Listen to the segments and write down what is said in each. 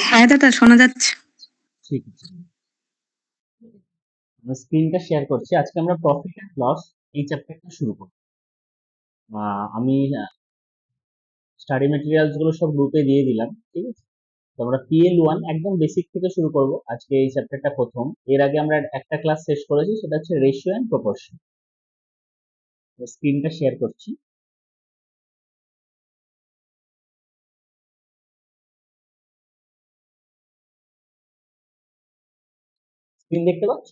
হ্যাঁ দাদা, শোনা যাচ্ছে। ঠিক আছে, আমরা স্ক্রিনটা শেয়ার করছি। আজকে আমরা প্রফিট এন্ড লস এই চ্যাপ্টারটা শুরু করব। আমি স্টাডি ম্যাটেরিয়ালস গুলো সব গ্রুপে দিয়ে দিলাম, ঠিক আছে? তো আমরা PL1 একদম বেসিক থেকে শুরু করব। আজকে এই চ্যাপ্টারটা প্রথম। এর আগে আমরা একটা ক্লাস শেষ করেছি, সেটা হচ্ছে রেশিও এন্ড প্রপোর্শন। স্ক্রিনটা শেয়ার করছি। স্ক্রিন দেখতে পাচ্ছ?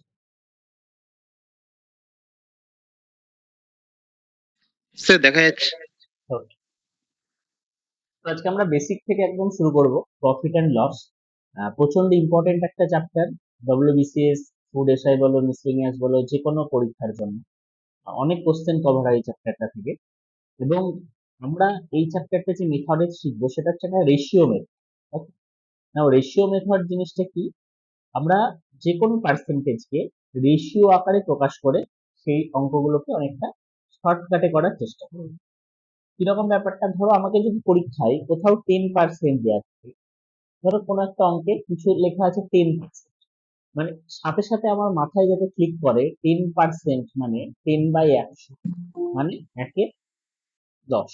স্যার দেখা যাচ্ছে। Okay. তো আজকে আমরা বেসিক থেকে একদম শুরু করব, প্রফিট এন্ড লস। প্রচন্ড ইম্পর্টেন্ট একটা চ্যাপ্টার। WBCS, ফুড এসআই বলো, মিসলেনিয়াস বলো, যে কোনো পরীক্ষার জন্য অনেক কোশ্চেন কভার হয় এই চ্যাপ্টারটা থেকে। এবং আমরা এই চ্যাপ্টারটা যে মেথডে শিখবো সেটা হচ্ছে একটা রেশিও মেথড। নাও রেশিও মেথড জিনিসটা কি? আমরা যে কোনো পার্সেন্টেজকে রেশিও আকারে প্রকাশ করে সেই অঙ্কগুলোকে অনেকটা শর্টকাটে করার চেষ্টা করব। কিরকম ব্যাপারটা? ধরো আমাকে যদি পরীক্ষায় কোথাও 10% দেওয়া থাকে, ধরো কোনো একটা অঙ্কে কিছু লেখা আছে 10%, মানে সাথে সাথে আমার মাথায় যাতে ক্লিক করে 10% মানে 10/100, মানে 1/10।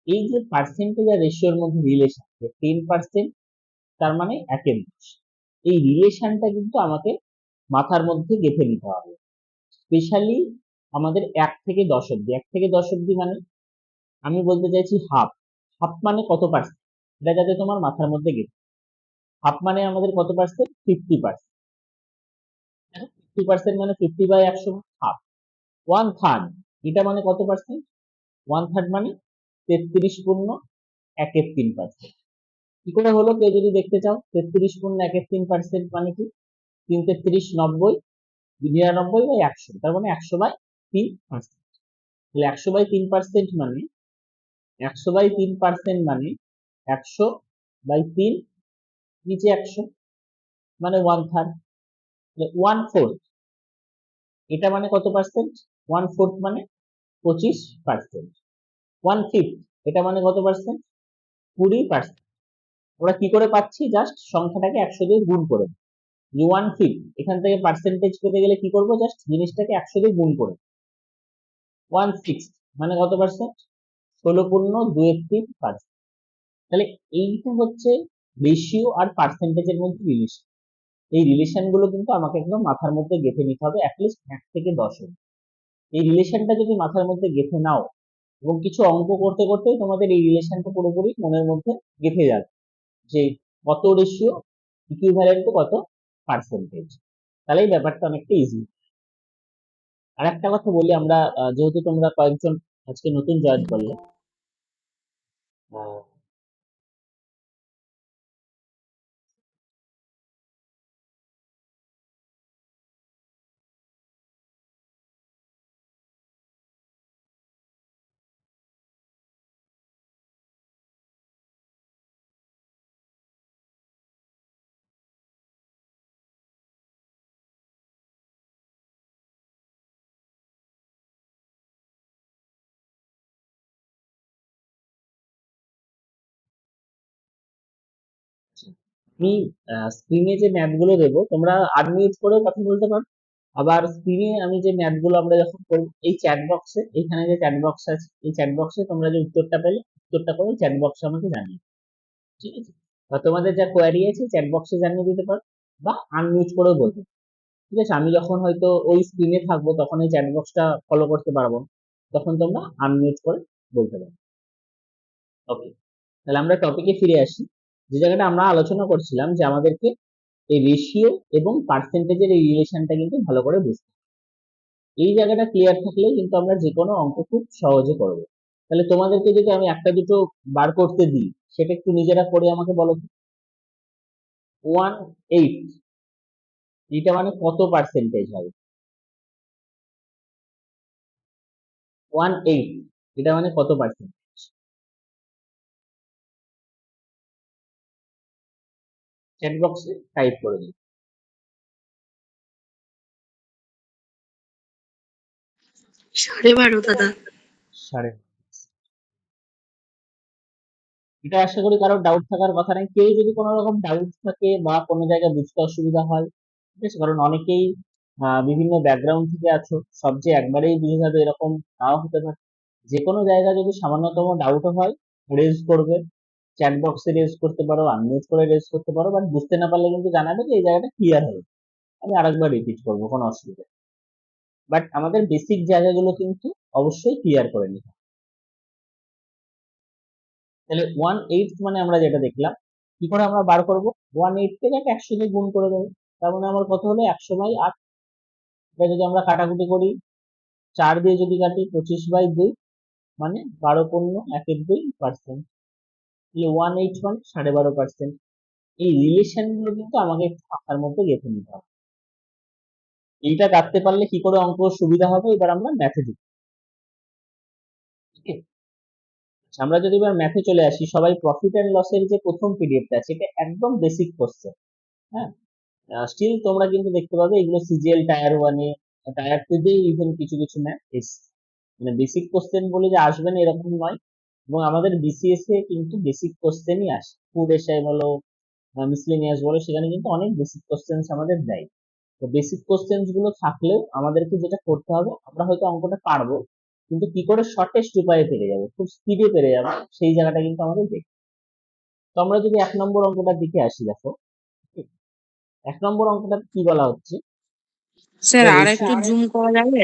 এই যে পার্সেন্টেজ আর রেশিওর মধ্যে রিলেশন, 10% তার মানে 1/10, এই রিলেশনটা কিন্তু আমাকে মাথার মধ্যে গেঁথে নিতে হবে। স্পেশালি আমাদের 1 থেকে 10 অব্দি। 1 থেকে 10 অব্দি মানে আমি বলতে চাইছি হাফ। হাফ মানে কত পার্সেন্ট, এটা যাতে তোমার মাথার মধ্যে গেঁথে। হাফ মানে আমাদের কত পার্সেন্ট? 50%। 50% মানে 50/100, হাফ। 1/3, এটা মানে কত পার্সেন্ট? 1/3 মানে 33.1/3%। কি করে হলো? কেউ যদি দেখতে চাও, 33.1/3% মানে কি? 3 33 90, 99/100, তার মানে 100/3%। তাহলে 100/3% মানে 100/3% মানে 100/3, নিচে 100, মানে 1/3। 1/4, এটা মানে কত পার্সেন্ট? 1/4 মানে 25%। 1/5, এটা মানে কত পার্সেন্ট? 20%। আমরা কি করে পাচ্ছি? জাস্ট সংখ্যাটাকে 100 দিয়ে গুণ করে। যে 1/5, এখান থেকে পার্সেন্টেজ পেতে গেলে কি করব? জাস্ট জিনিসটাকে 100 দিয়ে গুণ করে। 1/6 মানে কত পার্সেন্ট? 16.23%। তাহলে এইটা হচ্ছে রেশিও আর পার্সেন্টেজের মধ্যে রিলেশন। এই রিলেশন গুলো কিন্তু আমাকে একদম মাথার মধ্যে গেঁথে নিতে হবে, অ্যাটলিস্ট 1 থেকে 10। এই রিলেশনটা যদি মাথার মধ্যে গেঁথে নাও, এবং কিছু অঙ্ক করতে করতে তোমাদের এই রিলেশনটা পুরোপুরি মনের মধ্যে গেঁথে যাবে, যে কত রেশিও ইকুইভ্যালেন্ট টু কত পার্সেন্টেজ, তাহলে এই ব্যাপারটা অনেকটা ইজি। আর একটা কথা বলি, আমরা যেহেতু তোমরা কয়েকজন আজকে নতুন জয়েন করলে, আহ, আমি স্ক্রিনে যে ম্যাথ গুলো দেবো, তোমরা আনমিউট করে কথা বলতে পারো। আবার স্ক্রিনে আমি যে ম্যাথ গুলো আমরা যখন করবো, এই চ্যাট বক্সে, এখানে যে চ্যাট বক্স আছে, এই চ্যাট বক্সে তোমরা যে উত্তরটা পেলে, উত্তরটা করে চ্যাট বক্সে আমাকে জানিয়ে, ঠিক আছে? বা তোমাদের যা কোয়ারি আছে চ্যাট বক্সে জানিয়ে দিতে পারো, বা আনমিউট করেও বলতে পারো। ঠিক আছে? আমি যখন হয়তো ওই স্ক্রিনে থাকবো তখন এই চ্যাট বক্সটা ফলো করতে পারবো না, তখন তোমরা আনমিউট করে বলতে পারো। ওকে, তাহলে আমরা টপিকে ফিরে আসি। যে জায়গাটা আমরা আলোচনা করছিলাম যে আমাদেরকে এই রেশিও এবং পার্সেন্টেজের এই রিলেশনটা কিন্তু ভালো করে বুঝতে হবে। এই জায়গাটা ক্লিয়ার থাকলে কিন্তু আমরা যে কোনো অঙ্ক খুব সহজে করব। তাহলে তোমাদেরকে যদি আমি একটা দুটো বার করতে দিই, সেটা একটু নিজেরা করে আমাকে বলো তো। 1/8, এটা মানে কত পার্সেন্টেজ হবে? 1/8, এটা মানে কত পার্সেন্ট? চ্যাট বক্সে টাইপ করে দিই। 12.5 দাদা। সাড়ে এটা আশা করি কারোর ডাউট থাকার কথা নেই। কেউ যদি কোনো রকম ডাউট থাকে বা কোনো জায়গায় বুঝতে অসুবিধা হয়, ঠিক আছে, কারণ অনেকেই বিভিন্ন ব্যাকগ্রাউন্ড থেকে আছো, সব যে একবারেই বুঝে যাবে এরকম নাও হতে পারে। যে কোনো জায়গায় যদি সামান্যতম ডাউটও হয়, রেজ করবে, চ্যাট বক্সে রেজ করতে পারো, আনমিউট করে রেজ করতে পারো, বাট বুঝতে না পারলে কিন্তু জানাবে যে এই জায়গাটা ক্লিয়ার হলো। আমি আরেকবার রিপিট করবো, কোনো অসুবিধা নেই। বাট আমাদের বেসিক জায়গাগুলো কিন্তু অবশ্যই ক্লিয়ার করে নিতে হবে। তাহলে 1/8 মানে আমরা যেটা দেখলাম, কি করে আমরা বার করবো? 1/8 থেকে 100 দিয়ে গুণ করে দেবো। তার মানে আমার কত হলো? 100/8। এটা যদি আমরা কাটাকুটি করি, 4 দিয়ে যদি কাটি, 25/2, মানে 12.112%। তাহলে 1/8 মানে 12.5%। এই রিলেশন গুলো কিন্তু আমাকে একটু মাথার মধ্যে গেঁথে নিতে হবে। এইটা কাটতে পারলে কি করে অঙ্ক সুবিধা হবে? এবার আমরা ম্যাথে ঢুকি। ঠিক আছে? আমরা যদি এবার ম্যাথে চলে আসি, সবাই প্রফিট এন্ড লসের যে প্রথম পিডিএফটা আছে, এটা একদম বেসিক কোশ্চেন। হ্যাঁ, স্টিল তোমরা কিন্তু দেখতে পাবে এগুলো সিজিএল টায়ার 1 এ, টায়ার 2 তে ইভেন কিছু কিছু ম্যাথ এসছে। মানে বেসিক কোশ্চেন বলে যে আসবে না এরকম নয়, এবং আমাদের বিসিএস এ কিন্তু বেসিক কোশ্চেনই আসে। ফুড এসআই বলো, মিসলেনিয়াস বলো, সেখানে কিন্তু অনেক বেসিক কোশ্চেন আমাদের দেয়। তো বেসিক কোশ্চেন গুলো থাকলেও আমাদেরকে যেটা করতে হবে, আমরা হয়তো অঙ্কটা পারবো, কিন্তু কি করে শর্টেস্ট উপায়ে পেরে যাবো, খুব স্পিডে পেরে যাবো, সেই জায়গাটা কিন্তু আমাদের দেখি। তো আমরা যদি 1 নম্বর অঙ্কটার দিকে আসি, দেখো 1 নম্বর অঙ্কটা কি বলা হচ্ছে? স্যার দ্য আর রেশিও। একটু জুম করা যাবে?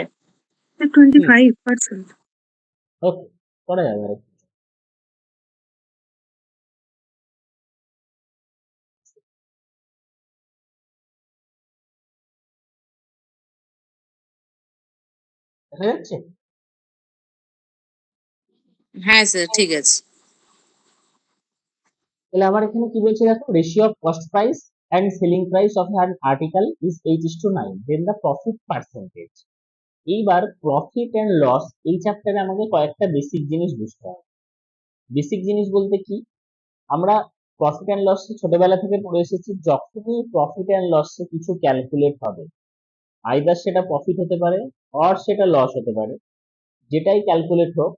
25%। ওকে, করা যাবে আর কি। দেখা যাচ্ছে? হ্যাঁ স্যার, ঠিক আছে। তাহলে আমার এখানে কি বলছে দেখো, ratio of cost price and selling price of an article is 8:9, then the profit percentage. এইবার প্রফিট এন্ড লস এই চ্যাপ্টারে আমাকে কয়েকটা বেসিক জিনিস বুঝতে হবে। বেসিক জিনিস বলতে কি, আমরা প্রফিট এন্ড লস ছোটবেলা থেকে পড়ে এসেছি। যখনই প্রফিট এন্ড লসে কিছু ক্যালকুলেট হবে, আইদার সেটা প্রফিট হতে পারে অর সেটা লস হতে পারে, যেটাই ক্যালকুলেট হোক,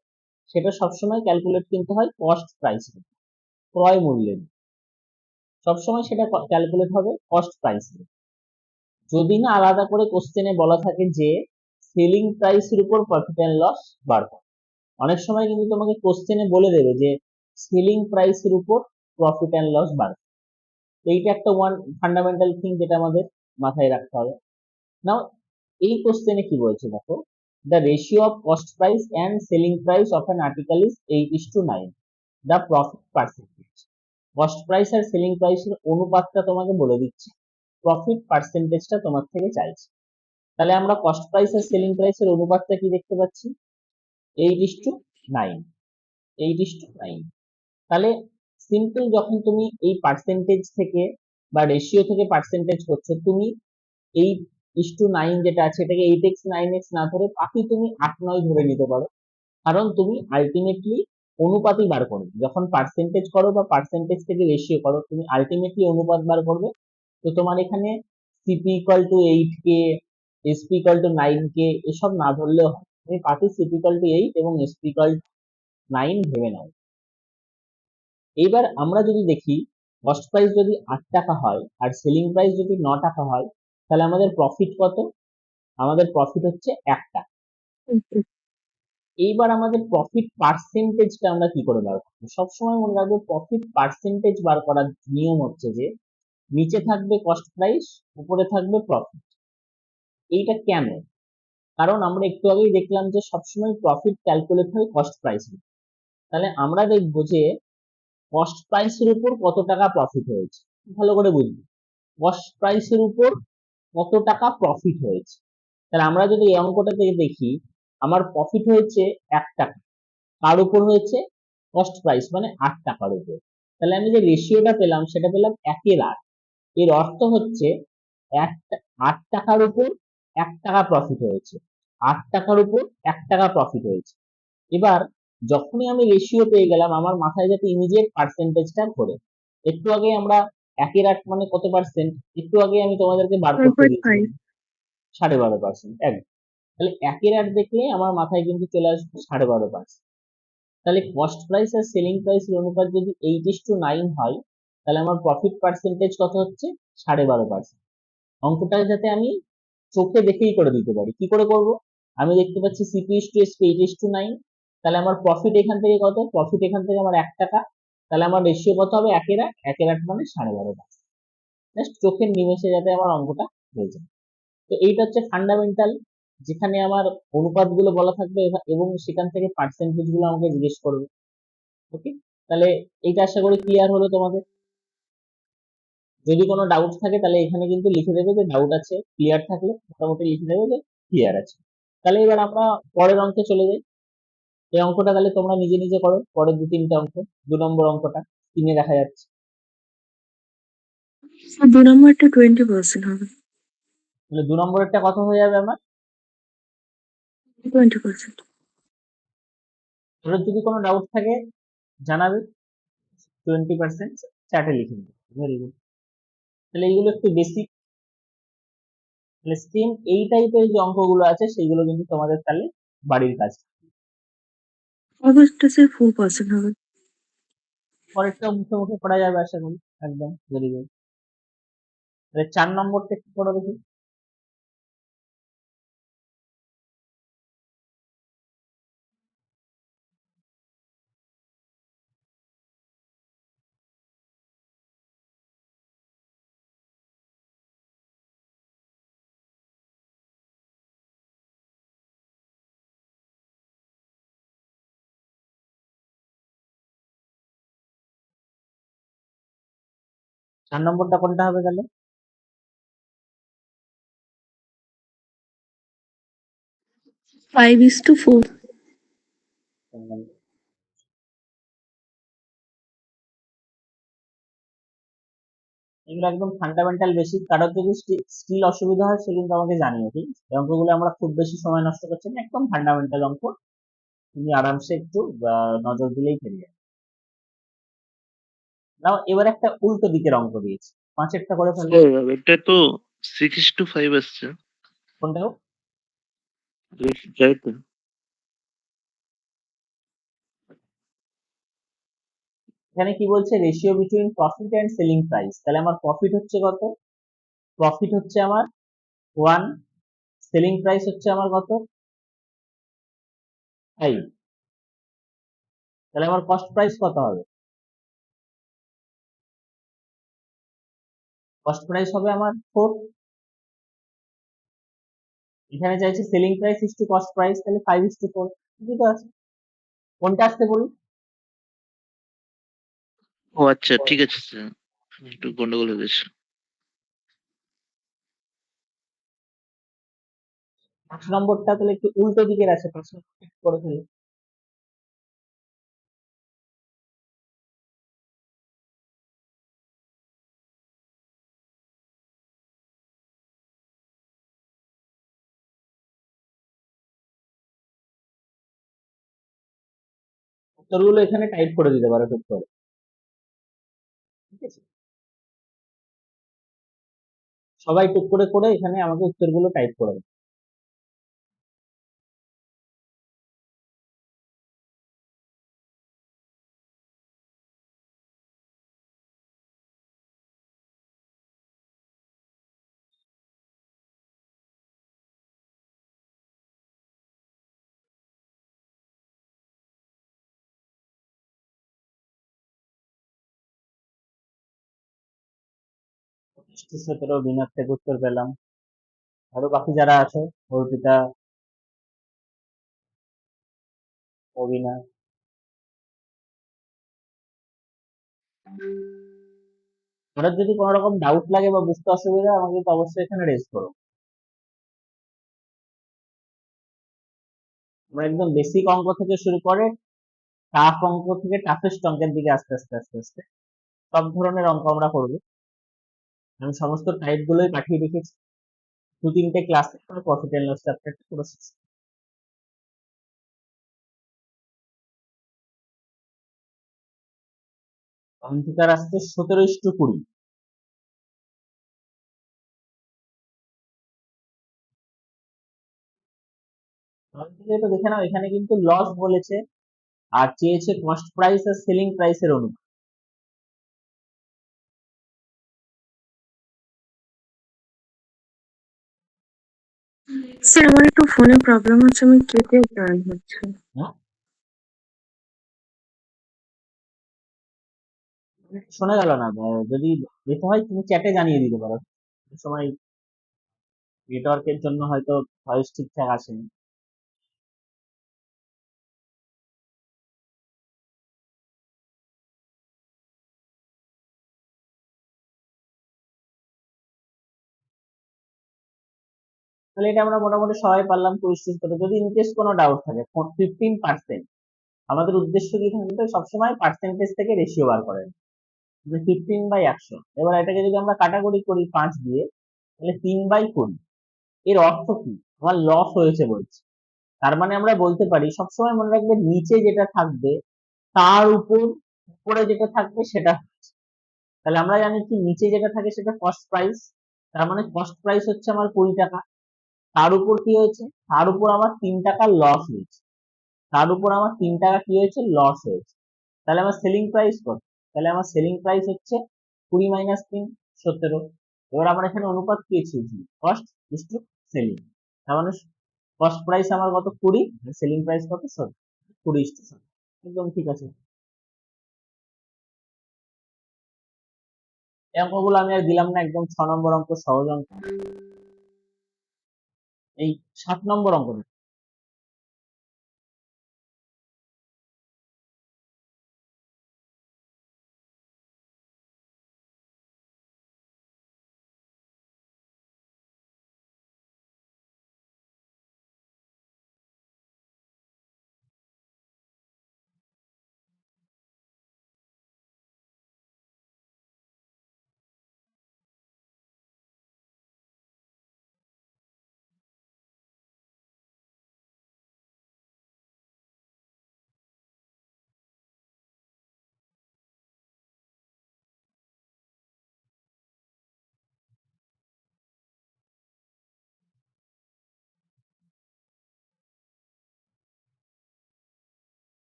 সেটা সবসময় ক্যালকুলেট কিন্তু হয় কস্ট প্রাইস, ক্রয় মূল্যে। সবসময় সেটা ক্যালকুলেট হবে কস্ট প্রাইস। যদি না আলাদা করে কোশ্চেনে বলা থাকে যে সেলিং প্রাইসের উপর প্রফিট এন্ড লস বার করো। অনেক সময় কিন্তু তোমাকে কোশ্চেনে বলে দেবে যে সেলিং প্রাইসের উপর প্রফিট এন্ড লস বার করো। এইটা একটা ওয়ান ফান্ডামেন্টাল থিং যেটা আমাদের মাথায় রাখতে হবে। নাও এই কোশ্চেনে কি বলছে দেখো, the ratio of cost price and selling price of an article is 8:9, the profit percentage. Cost price আর সেলিং প্রাইসের অনুপাতটা তোমাকে বলে দিচ্ছে, প্রফিট পার্সেন্টেজটা তোমার থেকে চাইছে। তাহলে আমরা কস্ট প্রাইস আর সেলিং প্রাইসের অনুপাতটা কি দেখতে পাচ্ছি? 8:9, 8:9। তাহলে সিম্পল, যখন তুমি এই পার্সেন্টেজ থেকে বা রেশিও থেকে পার্সেন্টেজ করছো, তুমি 8:9 যেটা আছে এটাকে 8x 9x না ধরে বাকি তুমি 8-9 ধরে নিতে পারো। কারণ তুমি আলটিমেটলি অনুপাতই বার করবে, যখন পার্সেন্টেজ করো বা পার্সেন্টেজ থেকে রেশিও করো, তুমি আলটিমেটলি অনুপাত বার করবে। তো তোমার এখানে CP equal to 8k, SP equal to 9k এসব না ধরলেও হয়, তুমি পাতি সিপি ইকুয়াল টু 8 এবং এসপি ইকুয়াল টু 9 ভেবে নাও। এইবার আমরা যদি দেখি, কস্ট প্রাইস যদি 8 টাকা হয় আর সেলিং প্রাইস যদি 9 টাকা হয়, তাহলে আমাদের প্রফিট কত? আমাদের প্রফিট হচ্ছে 1 টাকা। এইবার আমাদের প্রফিট পার্সেন্টেজটা আমরা কি করে বার করবো? সবসময় মনে রাখবে, প্রফিট পার্সেন্টেজ বার করার নিয়ম হচ্ছে যে নিচে থাকবে কস্ট প্রাইস, উপরে থাকবে প্রফিট। এইটা কেন? কারণ আমরা একটু আগেই দেখলাম যে সবসময় প্রফিট ক্যালকুলেট হয় কস্ট প্রাইস। তাহলে আমরা দেখবো যে কস্ট প্রাইসের উপর কত টাকা প্রফিট হয়েছে, ভালো করে বুঝবো, কস্ট প্রাইসের উপর কত টাকা প্রফিট হয়েছে। তাহলে আমরা যদি এই অঙ্কটা থেকে দেখি, আমার প্রফিট হয়েছে 1 টাকা, কার উপর হয়েছে? কস্ট প্রাইস, মানে 8 টাকার উপর। তাহলে আমি যে রেশিওটা পেলাম সেটা পেলাম 1:8। এর অর্থ হচ্ছে 8 টাকার উপর 1 টাকা প্রফিট হয়েছে, 8 টাকার উপর 1 টাকা প্রফিট হয়েছে। এবার যখনই আমি রেশিও পেয়ে গেলাম, আমার মাথায় যাতে ইমিডিয়েট পার্সেন্টেজটা ঘোরে। একটু আগে আমরা 1/8 মানে কত পার্সেন্ট, একটু আগে আমি তোমাদেরকে বার করতে দিয়েছিলাম, 12.5। 12.5%। একদম। তাহলে 1/8 দেখলে আমার মাথায় কিন্তু চলে আসবে 12.5%। তাহলে কস্ট প্রাইস আর সেলিং প্রাইসের অনুপাত যদি 8:9 হয়, তাহলে আমার প্রফিট পার্সেন্টেজ কত হচ্ছে? 12.5%। অঙ্কটা যাতে আমি চোখে দেখেই করে দিতে পারি, কি করে করব? আমি দেখতে পাচ্ছি CP/SP 8:9, তাহলে আমার প্রফিট এখান থেকে কত? প্রফিট এখান থেকে আমার 1 টাকা, তাহলে আমার রেশিও কত হবে? 1:8 মানে 12.5%। জাস্ট চোখের নিমেষে যাতে আমার অঙ্কটা হয়ে যায়। তো এইটা হচ্ছে ফান্ডামেন্টাল, যেখানে আমার অনুপাতগুলো বলা থাকবে এবং সেখান থেকে পার্সেন্টেজ গুলো আমাকে জিজ্ঞেস করবে। ওকে, তাহলে এইটা আশা করি ক্লিয়ার হলো তোমাদের। যদি কোনো ডাউট থাকে তাহলে এখানে কিন্তু লিখে দেবে যে ডাউট আছে, ক্লিয়ার থাকলে মোটামুটি লিখে দেবে যে ক্লিয়ার আছে। তাহলে এবার আমরা পরের অঙ্কে চলে যাই। এই অঙ্কটা তাহলে তোমরা নিজে নিজে করো, পরের 2-3টে অঙ্ক। 2 নম্বর অঙ্কটা স্ক্রিনে দেখা যাচ্ছে। স্যার 2 নম্বরটা 20% হবে। তাহলে 2 নম্বরেরটা কত হয়ে যাবে আমার? 20%। তোদের যদি কোনো ডাউট থাকে জানাবে, 20% চ্যাটে লিখে দেবে। Very good. তাহলে এইগুলো একটু বেসিক। তাহলে সেম এই টাইপের যে অঙ্কগুলো আছে সেইগুলো কিন্তু তোমাদের তাহলে বাড়ির কাজ। অবশ্যই স্যার 4% হবে। পরেরটা মুখে মুখে করা যাবে আশা করি। একদম ভেরি গুড। তাহলে 4 নম্বরটা একটু করো দেখি। চার নম্বরটা কোনটা হবে তাহলে? 5:4। চার নম্বর। এগুলো একদম ফান্ডামেন্টাল বেসিক। কারোর যদি স্টিল অসুবিধা হয় সে কিন্তু আমাকে জানিও, ঠিক আছে? এই অঙ্কগুলো আমরা খুব বেশি সময় নষ্ট করছি না, একদম ফান্ডামেন্টাল অঙ্ক, তুমি আরামসে একটু নজর দিলেই পেরে যাবে। নাও এবার একটা উল্টো দিকের অঙ্ক দিয়েছি, 5-এরটা করে ফেলবো। স্যার এটা তো 6:5 আসছে, কোনটা হোক? তাই তো? এখানে কি বলছে? Ratio between profit and selling price. তাহলে আমার প্রফিট হচ্ছে কত? প্রফিট হচ্ছে আমার 1, সেলিং প্রাইস হচ্ছে আমার কত? 5। তাহলে আমার কস্ট প্রাইস কত হবে? কস্ট প্রাইস হবে আমার 4। এখানে চাইছে selling price is to cost price, তাহলে 5:4। ঠিকই তো আছে। কোনটা আসতে বলুন? ও আচ্ছা, ঠিক আছে স্যার, একটু গন্ডগোল হয়ে গেছে। 5 নম্বরটা তাহলে একটু উল্টো দিকের আছে, 5 নম্বর করে ফেলি। উত্তরগুলো এখানে টাইপ করে দিতে পারো টুক করে, ঠিক আছে? সবাই টুক করে করে এখানে আমাকে উত্তরগুলো টাইপ করে দেবে। পঁচিশটি 17 বিনার থেকে উত্তর পেলাম। আরো বাকি যারা আছে, অর্পিতা, অবিনা, ওনার যদি কোনো রকম ডাউট লাগে বা বুঝতে অসুবিধা হয়, আমাকে কিন্তু অবশ্যই এখানে রেজ করো। আমরা একদম বেসিক অঙ্ক থেকে শুরু করে টাফ অঙ্ক থেকে টাফেস্ট অঙ্কের দিকে আস্তে আস্তে আস্তে আস্তে সব ধরনের অঙ্ক আমরা করবো। আমি সমস্ত টাইপ গুলোই পাঠিয়ে রেখেছি। 2-3টে ক্লাসে প্রফিট অ্যান্ড লস চ্যাপ্টারটা পুরো শেষ। অঙ্কিতার আসছে 17:20। অঙ্কিতা তো দেখে নাও, এখানে কিন্তু লস বলেছে, আর চেয়েছে কস্ট প্রাইস আর সেলিং প্রাইসের অনুপাত। স্যার আমার একটু ফোনে প্রবলেম হচ্ছে, আমি কেটে জয়েন হচ্ছে। হ্যাঁ, শোনা গেল না। যদি যেতে হয় তুমি চ্যাটে জানিয়ে দিতে পারো। এই সময় নেটওয়ার্কের জন্য হয়তো ভয়েস ঠিকঠাক আসেনি। তাহলে এটা আমরা মোটামুটি সবাই পারলাম পরিস্থিতি করে। যদি ইনকেস কোনো ডাউট থাকে, 15%, আমাদের উদ্দেশ্য কি থাকবে সবসময় পার্সেন্টেজ থেকে রেশিও বার করেন, 15/100। এবার এটাকে যদি আমরা কাটাকুটি করি 5 দিয়ে, তাহলে 3/20। এর অর্থ কি? আমার লস হয়েছে বলছে। তার মানে আমরা বলতে পারি, সবসময় মনে রাখবে নিচে যেটা থাকবে তার উপরে যেটা থাকবে সেটা হচ্ছে। তাহলে আমরা জানি কি নিচে যেটা থাকে সেটা কস্ট প্রাইস। তার মানে কস্ট প্রাইস হচ্ছে আমার 20 টাকা। তার উপর কি হয়েছে? তার উপর আমার 3 টাকা লস হয়েছে। তার উপর আমার 3 টাকা কি হয়েছে? লস হয়েছে। তাহলে আমার সেলিং প্রাইস কত? তাহলে আমার সেলিং প্রাইস হচ্ছে 20 - 3, 17। এবার আমরা এখানে অনুপাত পেয়েছি, কস্ট ইস টু সেলিং। তার মানে কস্ট প্রাইস আমার কত? 20, সেলিং প্রাইস কত? 17। 20:17। একদম ঠিক আছে। এই অঙ্কগুলো আমি আর দিলাম না, একদম 6 নম্বর অঙ্ক, সহজ অঙ্ক। এই 7 নম্বর অঙ্কটা।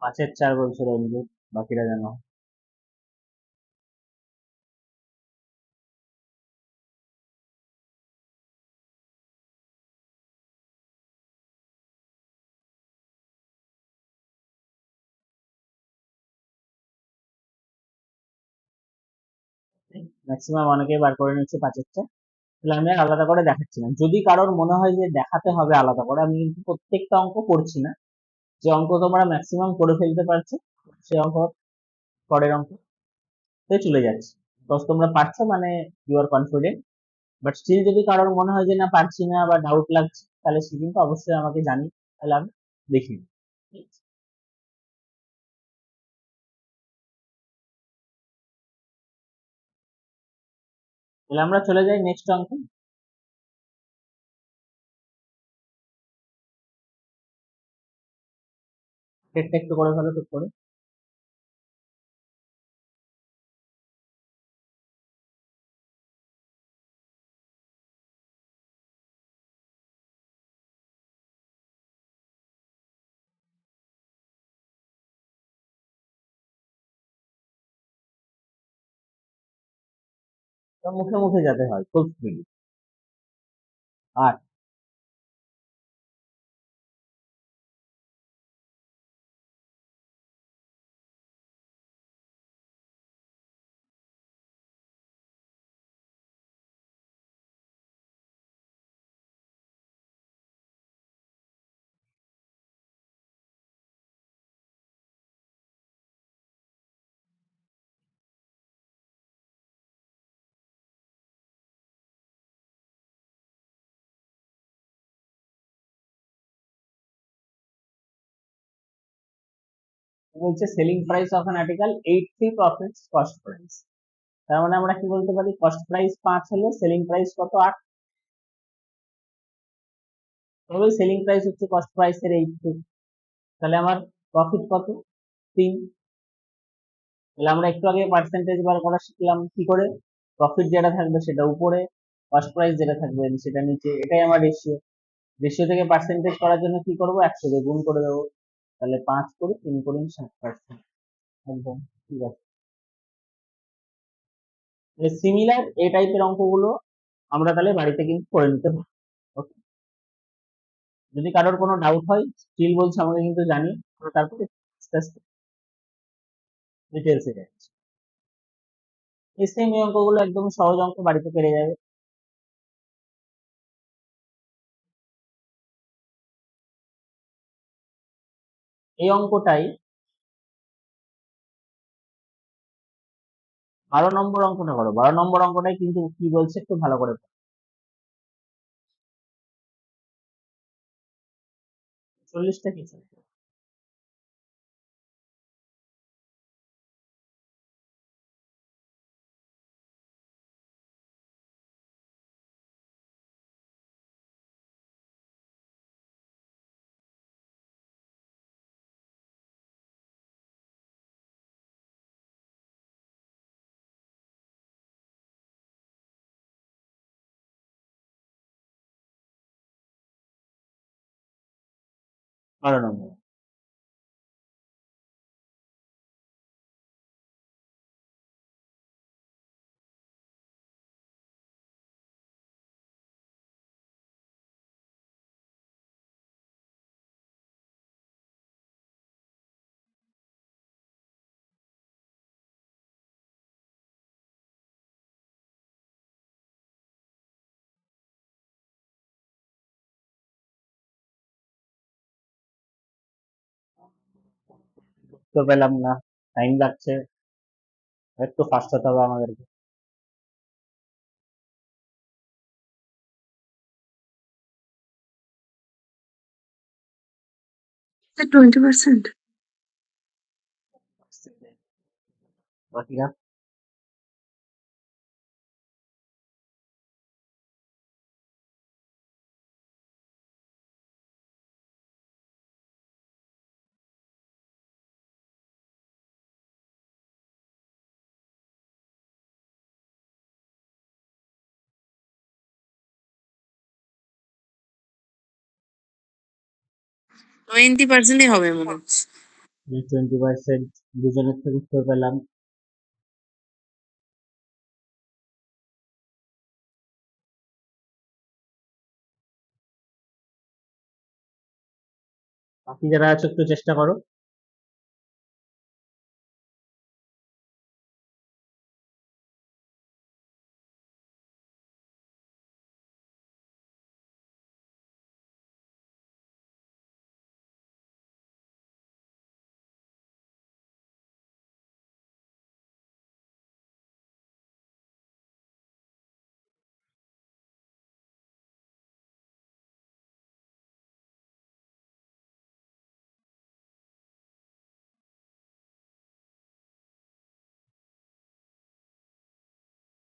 পাঁচের 4 বলছে রঞ্জিত, বাকিরা জানো। ম্যাক্সিমাম অনেকেই বার করে নিচ্ছে 5-4। তাহলে আমি আর আলাদা করে দেখাচ্ছি না। যদি কারোর মনে হয় যে দেখাতে হবে আলাদা করে, আমি কিন্তু প্রত্যেকটা অঙ্ক করছি না। যে অঙ্ক তোমরা ম্যাক্সিমাম করে ফেলতে পারছো, সেই অঙ্ক পরের অঙ্ক চলে যাচ্ছে। বিকজ তোমরা পারছো মানে you are confident. But still যদি কারোর মনে হয় যে না পারছি না বা ডাউট লাগছে, তাহলে সে কিন্তু অবশ্যই আমাকে জানি, তাহলে আমি দেখি। ঠিক আছে? তাহলে আমরা চলে যাই নেক্সট অঙ্কে। সেটটা একটু করে ফেলো ঠিক করে। তো মুখে মুখে যাতে হয়, খুব স্পিড। আর বলছে selling price of an article 83 profits cost price. তার মানে আমরা কি বলতে পারি? কস্ট প্রাইস 5 হলে সেলিং প্রাইস কত? 8। তবে সেলিং প্রাইস হচ্ছে কস্ট প্রাইসের 82। তাহলে আমার প্রফিট কত? 3। তাহলে আমরা একটু আগে পার্সেন্টেজ বার করা শিখলাম কি করে? প্রফিট যেটা থাকবে সেটা উপরে, কস্ট প্রাইস যেটা থাকবে সেটা নিচে। এটাই আমার রেশিও। রেশিও থেকে পার্সেন্টেজ করার জন্য কি করবো, 100 দিয়ে গুণ করে দেবো। তাহলে 5 করে 3 করে 60%। একদম ঠিক আছে। সিমিলার এই টাইপের অঙ্কগুলো আমরা তাহলে বাড়িতে কিন্তু করে নিতে পারি। Okay? যদি কারোর কোনো ডাউট হয় স্টিল বলছে আমাকে কিন্তু জানি, তারপরে আস্তে আস্তে ডিটেলসে যাচ্ছি। এই সেম এই অঙ্কগুলো একদম সহজ অঙ্ক, বাড়িতে পেরে যাবে। এই অঙ্কটাই 12 নম্বর অঙ্কটা করো। 12 নম্বর অঙ্কটাই কিন্তু কি বলছে একটু ভালো করে পড়ো। 40টা কি চলছে? বারো নম্বর। তো পেলাম না, টাইম লাগছে, একটু ফাস্ট হতে হবে আমাদেরকে। স্যার 20%। বাকিরা টোয়েন্টি পার্সেন্টই হবে মনে হচ্ছে। 20%, দুজনের থেকে উত্তর পেলাম। বাকি যারা আছো একটু চেষ্টা করো।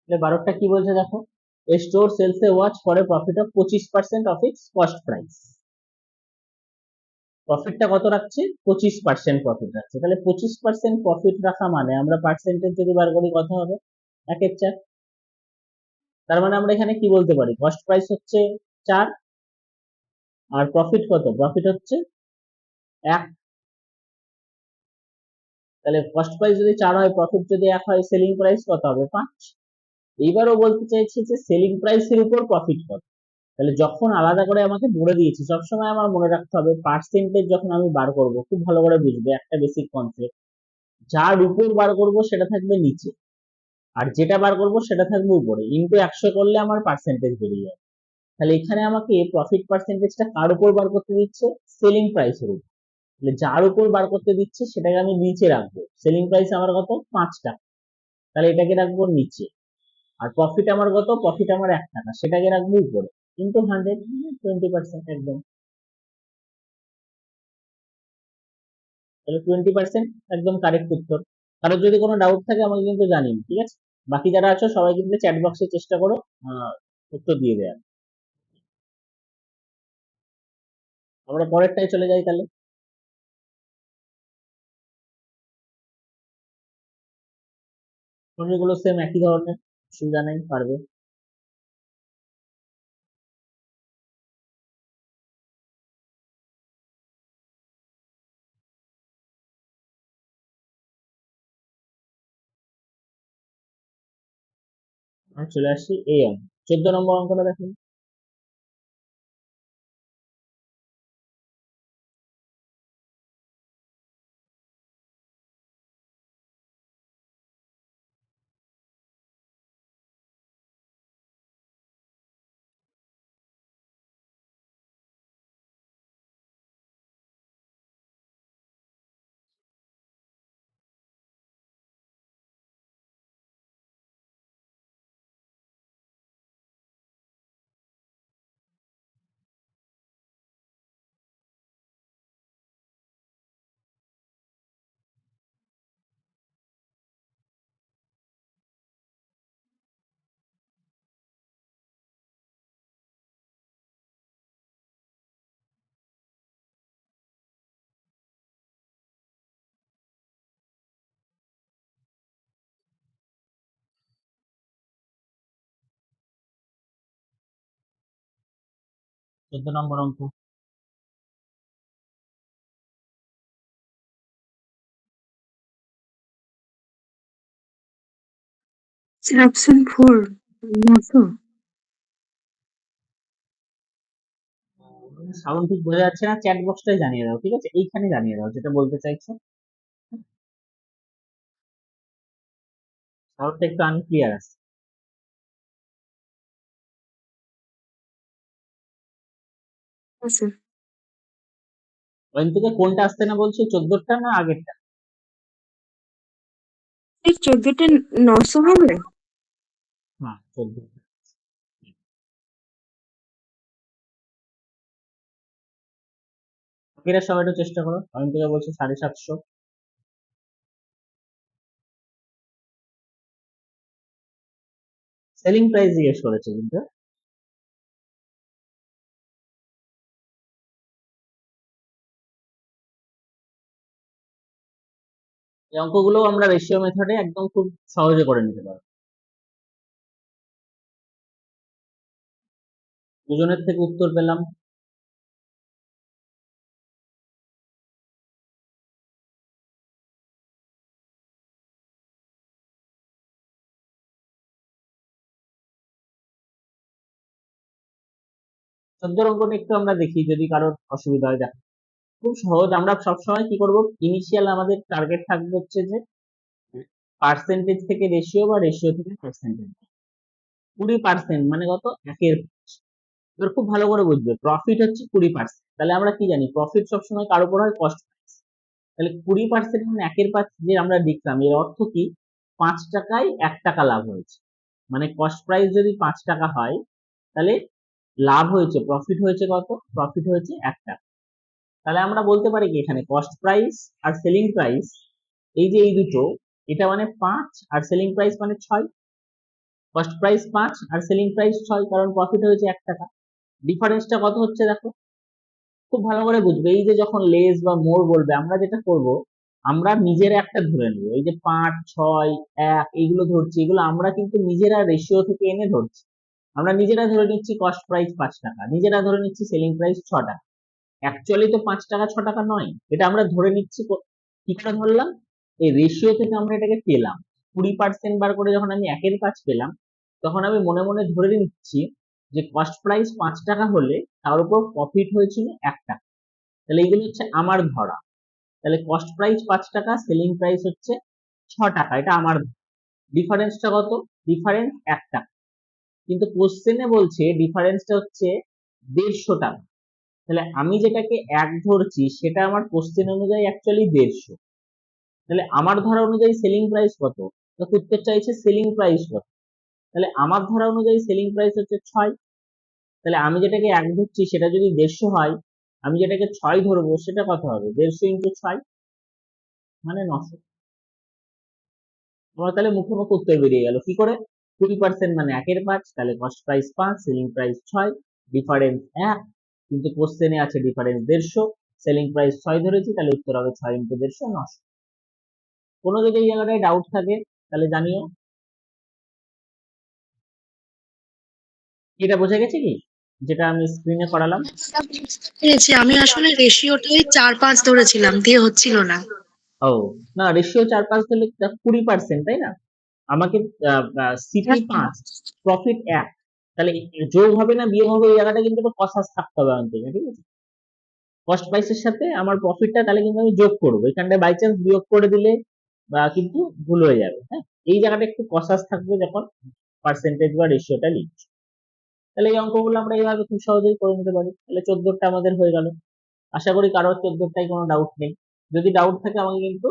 তাহলে 12টা কি বলছে দেখো, a store sells a watch for a profit of 25% of its cost price. প্রফিটটা কত রাখছে, 25% প্রফিট রাখছে। তাহলে 25% প্রফিট রাখা মানে আমরা পার্সেন্টেজ যদি বার করি কত হবে, 1/4। তার মানে আমরা এখানে কি বলতে পারি, কস্ট প্রাইস হচ্ছে 4, আর প্রফিট কত, প্রফিট হচ্ছে 1। তাহলে কস্ট প্রাইস যদি 4 হয়, প্রফিট যদি 1 হয়, সেলিং প্রাইস কত হবে, 5। এইবারও বলতে চাইছি যে সেলিং প্রাইসের উপর প্রফিট কত। তাহলে যখন আলাদা করে আমাকে বলে দিয়েছি, সবসময় আমার মনে রাখতে হবে পার্সেন্টেজ যখন আমি বার করব খুব ভালো করে বুঝবে একটা বেসিক কনসেপ্ট, যার উপর বার করব সেটা থাকবে নিচে, আর যেটা বার করব সেটা থাকবে উপরে। ইনটু 100 করলে আমার পার্সেন্টেজ বেরিয়ে যাবে। তাহলে এখানে আমাকে প্রফিট পার্সেন্টেজটা কার উপর বার করতে দিচ্ছে, সেলিং প্রাইসের উপর। তাহলে যার উপর বার করতে দিচ্ছে সেটাকে আমি নিচে রাখবো। সেলিং প্রাইস আমার কত, 5 টাকা, তাহলে এটাকে রাখবো নিচে। আর প্রফিট আমার কত, প্রফিট আমার 1 টাকা, সেটাকে রাখবো উপরে। ইনটু 100, 20% একদম। তাহলে 20% একদম কারেক্ট উত্তর। কারোর যদি কোনো ডাউট থাকে আমাকে কিন্তু জানিন, ঠিক আছে? বাকি যারা আছো সবাই কিন্তু চ্যাট বক্সে চেষ্টা করো উত্তর দিয়ে দেওয়ার। আমরা পরেরটাই চলে যাই তাহলে। এগুলো সেম একই ধরনের। অসুবিধা নেই, পারবে। আমি চলে আসছি এই অঙ্ক, 14 নম্বর অঙ্কটা দেখুন। চোদ্দ নম্বর অঙ্ক। Sir option 4 900। সাউন্ড ঠিক বোঝা যাচ্ছে না, চ্যাট বক্সটাই জানিয়ে দাও, ঠিক আছে, এইখানে জানিয়ে দাও যেটা বলতে চাইছো। সাউন্ডটা একটু আনক্লিয়ার আছে। হ্যাঁ স্যার। ওখান থেকে কোনটা আসতে না বলছো, 14টা না আগেরটা? এই 14টা 900 হবে? হ্যাঁ, 14। বাকিরা সবাই একটু চেষ্টা করো, ওখান থেকে বলছো 750। সেলিং প্রাইস জিজ্ঞেস করেছে কিন্তু। এই অঙ্কগুলো আমরা রেশিও মেথডে একদম খুব সহজে করে নিতে পারবো। দুজনের থেকে উত্তর পেলাম। চোদ্দ অঙ্কটা একটু আমরা দেখি, যদি কারোর অসুবিধা হয়। দেখো খুব সহজ, আমরা সবসময় কি করব, ইনিশিয়াল আমাদের টার্গেট থাকবে হচ্ছে যে পার্সেন্টেজ থেকে রেশিও বা রেশিও থেকে পার্সেন্টেজ। 20% মানে কত, একের। এবার খুব ভালো করে বুঝবে, প্রফিট হচ্ছে 20%, তাহলে আমরা কি জানি প্রফিট সবসময় কার উপর হয়, কস্ট প্রাইস। তাহলে 20% মানে 1/5 যে আমরা লিখলাম, এর অর্থ কি, 5 টাকায় 1 টাকা লাভ হয়েছে। মানে কস্ট প্রাইস যদি 5 টাকা হয়, তাহলে লাভ হয়েছে, প্রফিট হয়েছে কত, প্রফিট হয়েছে 1 টাকা। তাহলে আমরা বলতে পারি কি, এখানে কস্ট প্রাইস আর সেলিং প্রাইস, এই যে এই দুটো, এটা মানে 5 আর সেলিং প্রাইস মানে 6। কস্ট প্রাইস 5 আর সেলিং প্রাইস 6, কারণ প্রফিট হয়েছে 1 টাকা। ডিফারেন্সটা কত হচ্ছে দেখো, খুব ভালো করে বুঝবে। এই যে যখন লেস বা মোর বলবে, আমরা যেটা করব, আমরা নিজেরা একটা ধরে নেব। এই যে 5, 6, 1 এইগুলো ধরছি, এগুলো আমরা কিন্তু নিজেরা রেশিও থেকে এনে ধরছি। আমরা নিজেরা ধরে নিচ্ছি কস্ট প্রাইস 5 টাকা, নিজেরা ধরে নিচ্ছি সেলিং প্রাইস 6 টাকা। অ্যাকচুয়ালি তো 5 টাকা 6 টাকা নয়, এটা আমরা ধরে নিচ্ছি। কি করে ধরলাম, এই রেশিও থেকে আমরা এটাকে পেলাম। 20% বার করে যখন আমি 1/5 পেলাম, তখন আমি মনে মনে ধরে নিচ্ছি যে কস্ট প্রাইস 5 টাকা হলে তার উপর প্রফিট হয়েছিল 1 টাকা। তাহলে এইগুলো হচ্ছে আমার ধরা। তাহলে কস্ট প্রাইস 5 টাকা, সেলিং প্রাইস হচ্ছে 6 টাকা, এটা আমার। ডিফারেন্সটা কত, ডিফারেন্স 1 টাকা। কিন্তু কোশ্চেনে বলছে ডিফারেন্সটা হচ্ছে 150 টাকা। তাহলে আমি যেটাকে 1 ধরছি, সেটা আমার কোশ্চেন অনুযায়ী অ্যাকচুয়ালি 150। তাহলে আমার ধরা অনুযায়ী সেলিং প্রাইস কত, তো উত্তর চাইছে সেলিং প্রাইস কত। তাহলে আমার ধরা অনুযায়ী সেলিং প্রাইস হচ্ছে 6। তাহলে আমি যেটাকে 1 ধরছি সেটা যদি 150 হয়, আমি যেটাকে 6 ধরবো সেটা কত হবে, 150 ইন্টু 6 মানে 900। আমার তাহলে মুখে মুখে উত্তর বেরিয়ে গেল কি করে, 20% মানে 1/5, তাহলে cost price 5, selling price 6, difference 1, কিন্তু কোশ্চেনে আছে ডিফারেন্স 150, সেলিং প্রাইস 6 ধরেছি, তাহলে উত্তর হবে 6 ইন্টু 150, 900। কোনো যদি এই জায়গাটায় ডাউট থাকে তাহলে জানিও। এটা বোঝা গেছে কি, যেটা আমি স্ক্রিনে করালাম? পেরেছি, আমি আসলে রেশিওটাই 4-5 ধরেছিলাম, দিয়ে হচ্ছিল না। ও, না, রেশিও 4-5 হলে 20%, তাই না? আমাকে সিপি 5, প্রফিট 1, তাহলে যোগ হবে না বিয়োগ হবে, এই জায়গাটা কিন্তু একটু কষাস থাকতে হবে অন্তত, ঠিক আছে? কস্ট প্রাইসের সাথে আমার প্রফিটটা তাহলে কিন্তু আমি যোগ করবো, এখানটায় বাই চান্স বিয়োগ করে দিলে বা কিন্তু ভুল হয়ে যাবে, হ্যাঁ। এই জায়গাটা একটু কষাস থাকবে যখন পার্সেন্টেজ বা রেশিওটা লিখছি। তাহলে এই অঙ্কগুলো আমরা এইভাবে খুব সহজেই করে নিতে পারি। তাহলে 14টা আমাদের হয়ে গেল। আশা করি কারোর 14টাই কোনো ডাউট নেই। যদি ডাউট থাকে আমাকে কিন্তু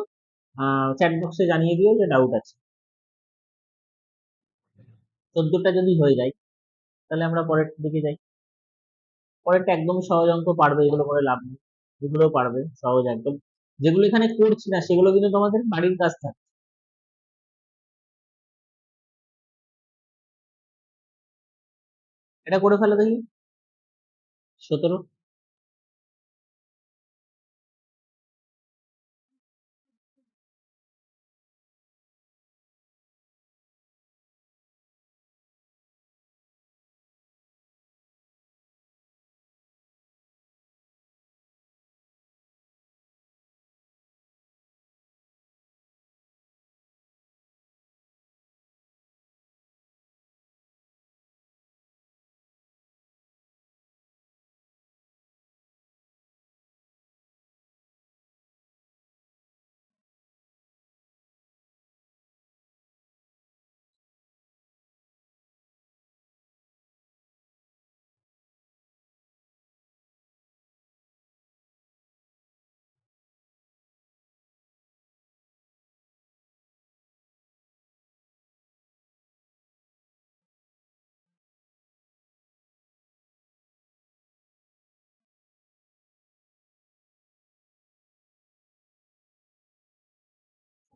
চ্যাট বক্সে জানিয়ে দিও যে ডাউট আছে। 14টা যদি হয়ে যায় তাহলে আমরা পরের দিকে যাই। পরেরটা একদম সহজ অঙ্ক, পারবে, এগুলো করে লাভ নেই। এগুলো পারবে সহজ একদম। যেগুলো এখানে করছি না সেগুলো কিন্তু তোমাদের বাড়ির কাজ থাকে। এটা করে ফেলো দেখি। 17।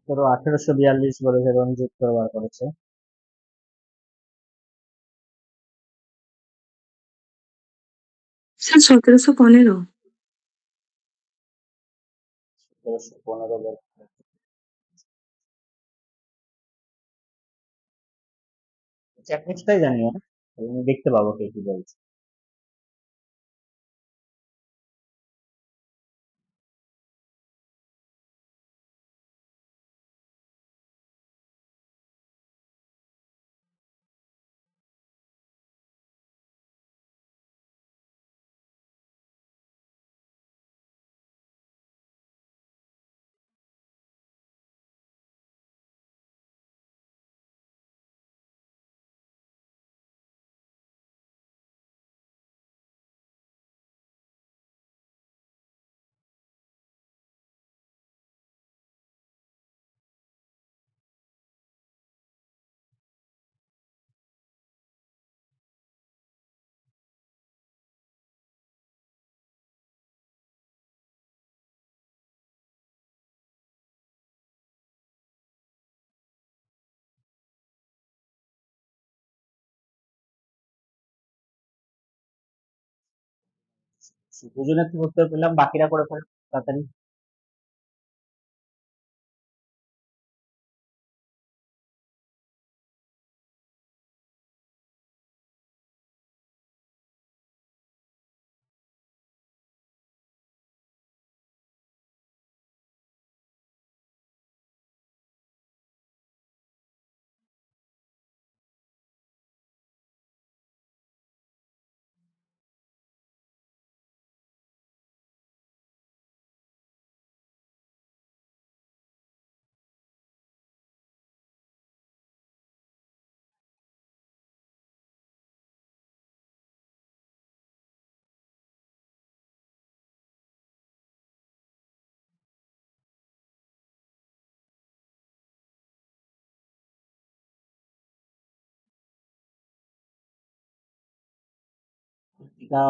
ধরো 1842 বলেছে, রঞ্জিত বার করেছে। স্যার 1715। 1715 চ্যাট বক্সটাই জানিও, হ্যাঁ? তাহলে আমি দেখতে পাবো কে কি বলছে। দুজনের থেকে উত্তর পেলাম, বাকিরা করে ফেল তাড়াতাড়ি।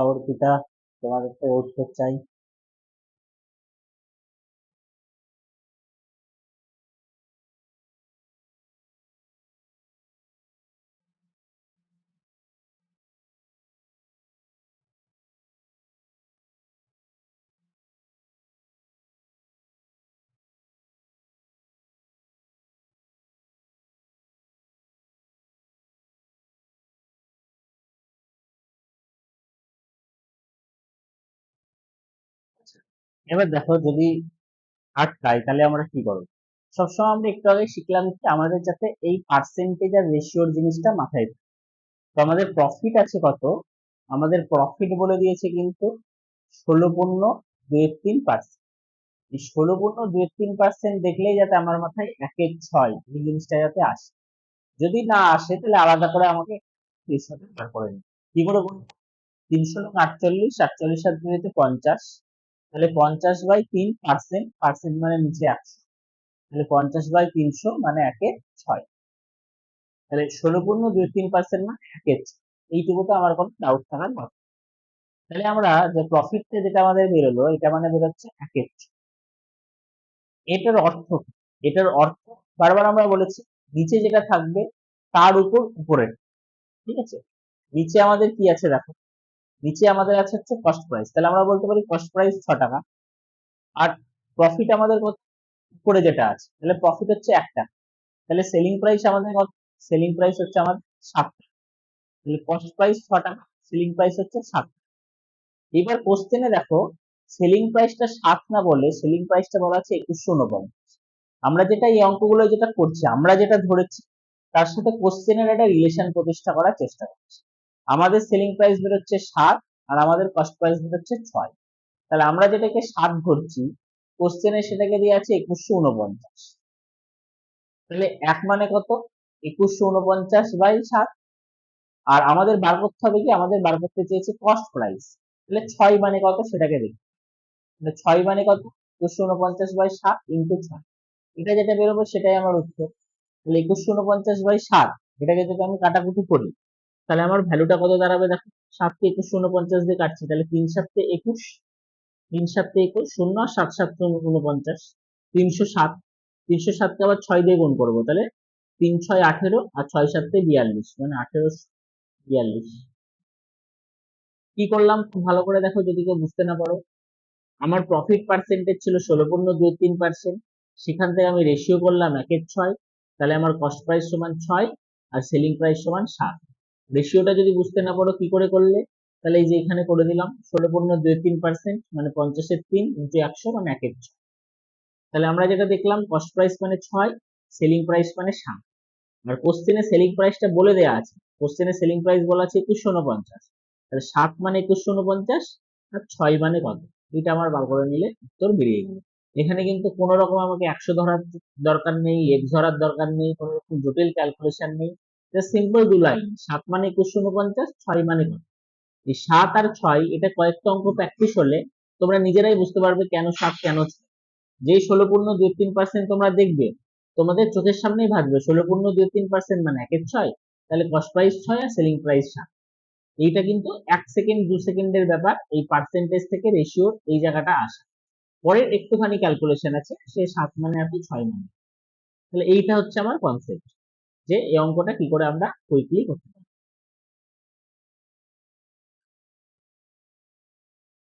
অর্পিতা, তোমাদের তো উত্তর চাই। এবার দেখো যদি আটকায় তাহলে আমরা কি করবো? সবসময় আমরা একটু আগে শিখলাম কি আমাদের যাতে এই পার্সেন্টেজ আর রেশিওর জিনিসটা মাথায় থাকে। তো আমাদের প্রফিট আছে কত? আমাদের প্রফিট বলে দিয়েছে কিন্তু 16.23%। এই 16.23% দেখলেই যাতে আমার মাথায় 1/6 এই জিনিসটা যাতে আসে। যদি না আসে তাহলে আলাদা করে আমাকে এর সাথে বার করে নিই। কি করে বলবো? 348, 48 আর 2 50, তাহলে 50/3%, পার্সেন্ট মানে নিচে 100, তাহলে 50/300 মানে 1/6, তাহলে 16.23% মানে 1/6। এইটুকু তো আমার কোনো ডাউট থাকার কথা। তাহলে আমরা যে প্রফিটটা যেটা আমাদের বেরোলো এটা মানে বেরোচ্ছে 1/6। এটার অর্থ কি? এটার অর্থ বারবার আমরা বলেছি নিচে যেটা থাকবে তার উপর উপরের, ঠিক আছে? নিচে আমাদের কি আছে দেখো, নিচে আমাদের আছে হচ্ছে কস্ট প্রাইস, তাহলে আমরা বলতে পারি কস্ট প্রাইস 6 টাকা, আর প্রফিট আমাদের কত? উপরে যেটা আছে, তাহলে প্রফিট হচ্ছে 1 টাকা, তাহলে সেলিং প্রাইস আমাদের কত? সেলিং প্রাইস হচ্ছে আমাদের 7 টাকা, তাহলে কস্ট প্রাইস 6 টাকা, সেলিং প্রাইস হচ্ছে 7 টাকা। এবার কোশ্চেনে দেখো সেলিং প্রাইসটা 7 না বলে সেলিং প্রাইসটা বলা আছে 2149। আমরা যেটা এই অঙ্কগুলো যেটা করছি, আমরা যেটা ধরেছি তার সাথে কোশ্চেনের একটা রিলেশন প্রতিষ্ঠা করার চেষ্টা করছি। আমাদের সেলিং প্রাইস বেরোচ্ছে 7 আর আমাদের কস্ট প্রাইস বেরোচ্ছে 6, তাহলে আমরা যেটাকে 7 ধরছি কোশ্চেনে সেটাকে দিয়ে আছে 2149, তাহলে 1 মানে কত? 2149/7। আর আমাদের বার করতে হবে কি, আমাদের বার করতে চেয়েছে কস্ট প্রাইস, তাহলে 6 মানে কত সেটাকে দেখি, তাহলে 6 মানে কত? 2149/7 ইন্টু 6, এটা যেটা বেরোবে সেটাই আমার উত্তর। তাহলে 2149/7 এটাকে যদি আমি কাটাকুটি করি তাহলে আমার ভ্যালুটা কত দাঁড়াবে দেখো, 7 কে 2149 দিয়ে কাটছি, তাহলে 3 7 21, 3 7 21, 0 আর 7 7 49, 307, 307 কে আবার 6 দিয়ে গুণ করবো, তাহলে 3 6 18 আর 6 7 42, মানে 1842। কি করলাম খুব ভালো করে দেখো যদি কেউ বুঝতে না পারো। আমার প্রফিট পার্সেন্টেজ ছিল 16.23%, সেখান থেকে আমি রেশিও করলাম 1/6, তাহলে আমার কস্ট প্রাইস সমান 6 আর সেলিং প্রাইস সমান 7। রেশিওটা যদি বুঝতে না পারো কি করে করলে, তাহলে এই যে এখানে করে দিলাম 16.23% মানে 50/3 ইন্টু 100 মানে 1/6। তাহলে আমরা যেটা দেখলাম কস্ট প্রাইস মানে 6, সেলিং প্রাইস মানে 7, আর কোশ্চেনে সেলিং প্রাইসটা বলে দেওয়া আছে, কোশ্চেনে সেলিং প্রাইস বলা আছে 2149, তাহলে 7 মানে 2149 আর 6 মানে কত, এটা আমার বার করে নিলে উত্তর বেরিয়ে গেল। এখানে কিন্তু কোনো রকম আমাকে 100 ধরার দরকার নেই, এক্স ধরার দরকার নেই, কোনো রকম জটিল ক্যালকুলেশন নেই, জাস্ট সিম্পল 2 লাইন, 7 মানে 2149, 6 মানে কত। এই 7 আর 6 এটা কয়েকটা অঙ্ক প্র্যাকটিস হলে তোমরা নিজেরাই বুঝতে পারবে কেন 7 কেন 6। যেই 16.23% তোমরা দেখবে তোমাদের চোখের সামনেই ভাববে 16.23% মানে 1/6, তাহলে কস্ট প্রাইস 6 আর সেলিং প্রাইস 7। এইটা কিন্তু 1 সেকেন্ড 2 সেকেন্ডের ব্যাপার, এই পার্সেন্টেজ থেকে রেশিওর এই জায়গাটা আসা। পরের একটুখানি ক্যালকুলেশন আছে, সে 7 মানে এত 6 মানে, তাহলে এইটা হচ্ছে আমার কনসেপ্ট যে এই অঙ্কটা কি করে আমরা কুইকলি করতে পারি।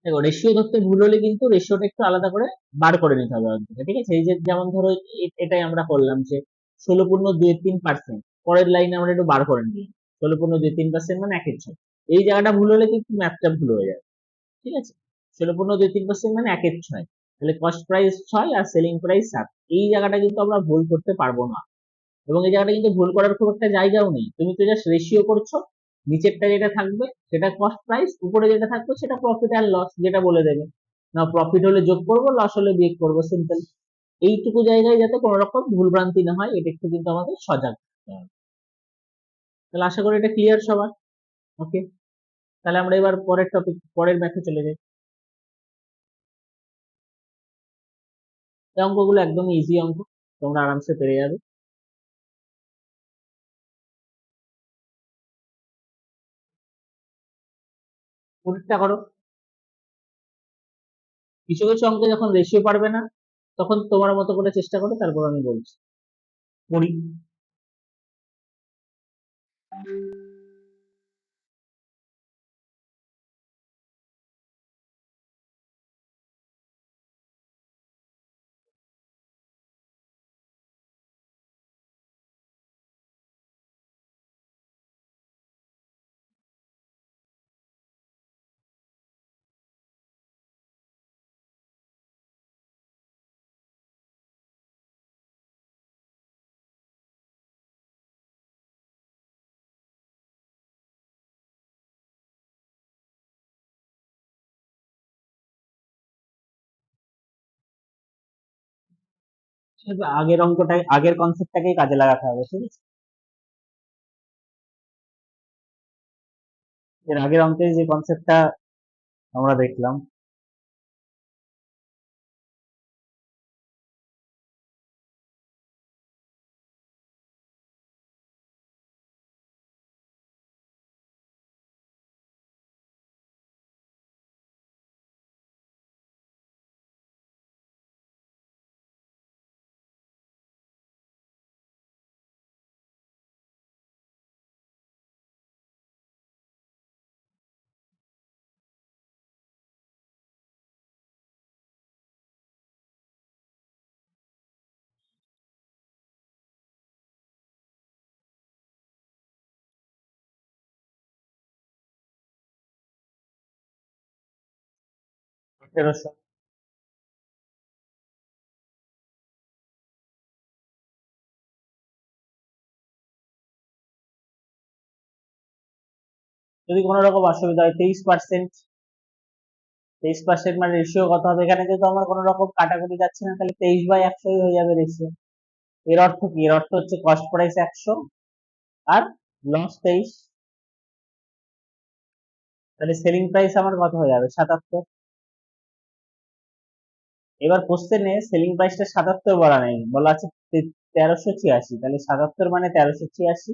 দেখো রেশিও ধরতে ভুল হলে কিন্তু রেশিওটা একটু আলাদা করে বার করে নিতে হবে অঙ্কটা, ঠিক আছে? এই যে যেমন ধরো এটাই আমরা করলাম যে 16.23%, পরের লাইনে আমরা একটু বার করে নিলাম 16.23% মানে 1/6, এই জায়গাটা ভুল হলে কিন্তু ম্যাথটা ভুল হয়ে যাবে, ঠিক আছে? 16.23% মানে 1/6, তাহলে কস্ট প্রাইস 6 আর সেলিং প্রাইস 7, এই জায়গাটা কিন্তু আমরা ভুল করতে পারবো না, এবং এই জায়গাটা কিন্তু ভুল করার খুব একটা জায়গাও নেই, তুমি তো জাস্ট রেশিও করছো, নিচেরটা যেটা থাকবে সেটা কস্ট প্রাইস, উপরে যেটা থাকবে সেটা প্রফিট আর লস যেটা বলে দেবে, না প্রফিট হলে যোগ করবো, লস হলে বিয়োগ করবো, সিম্পল। এইটুকু জায়গায় যাতে কোনো রকম ভুল ভ্রান্তি না হয় এটা একটু কিন্তু আমাদের সজাগ থাকতে হবে। তাহলে আশা করি এটা ক্লিয়ার সবার। ওকে, তাহলে আমরা এবার পরের টপিক, পরের ম্যাথে চলে যাই। এই অঙ্কগুলো একদম ইজি অঙ্ক, তোমরা আরামসে পেরে যাবে। পরেরটা করো। কিছু কিছু অঙ্কে যখন রেশিও পারবে না তখন তোমার মতো করে চেষ্টা করো, তারপর আমি বলছি। পড়ি। আগের অঙ্কটাই, আগের কনসেপ্টটাকেই কাজে লাগাতে হবে, ঠিক আছে? এর আগের অঙ্কে যে কনসেপ্টটা আমরা দেখলাম, তেরোশো। যদি কোনো রকম অসুবিধা হয়, 23%, 23% মানে রেশিও কত হবে? এখানে যেহেতু আমার কোনো রকম কাটাকুটি যাচ্ছে না, তাহলে 23/100 হয়ে যাবে রেশিও। এর অর্থ কি? এর অর্থ হচ্ছে কস্ট প্রাইস 100 আর লস 23। তাহলে সেলিং প্রাইস আমার কত হয়ে যাবে? 77। এবার কোশ্চেনে সেলিং প্রাইসটা 77 বলা নেই, বলা আছে 1386। তাহলে 77 মানে 1386,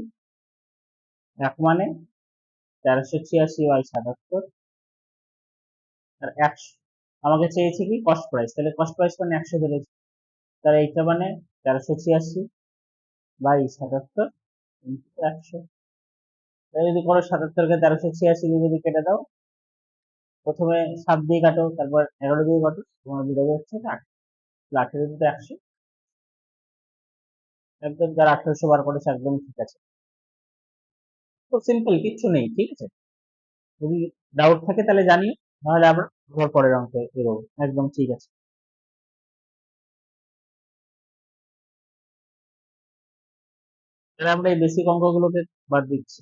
এক মানে 1386/77, আর 100 আমাকে চেয়েছে কি? Cost price. তাহলে কস্ট প্রাইস মানে 100 ধরেছি। তাহলে এইটা মানে 1386/77 ইন্টু 100। তাহলে যদি করো 77কে 1386 দিয়ে যদি কেটে দাও, প্রথমে 7 দিয়ে কাটো, তারপর 11 দিয়ে কাটো, তোমার বেরোবে হচ্ছে 8। 18 into 100, একদম যারা 1800 বার করেছে একদম ঠিক আছে। তো সিম্পল, কিচ্ছু নেই, ঠিক আছে? যদি ডাউট থাকে তাহলে জানিও, নাহলে আবার পরের অঙ্কে এগোবো। একদম ঠিক আছে। তাহলে আমরা এই বেসিক অঙ্কগুলোকে বাদ দিচ্ছি।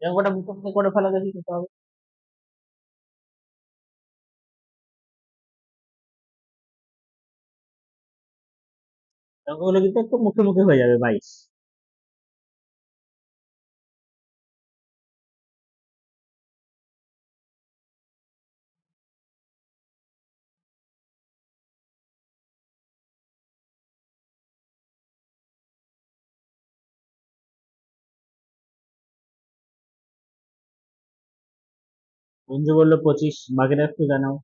এই অঙ্কটা মুখস্থ করে ফেলা দেখি কত হবে। এই অঙ্কগুলো কিন্তু একটু মুখে মুখে হয়ে যাবে। 22। মঞ্জু বললো 25, বাকিটা একটু জানাও।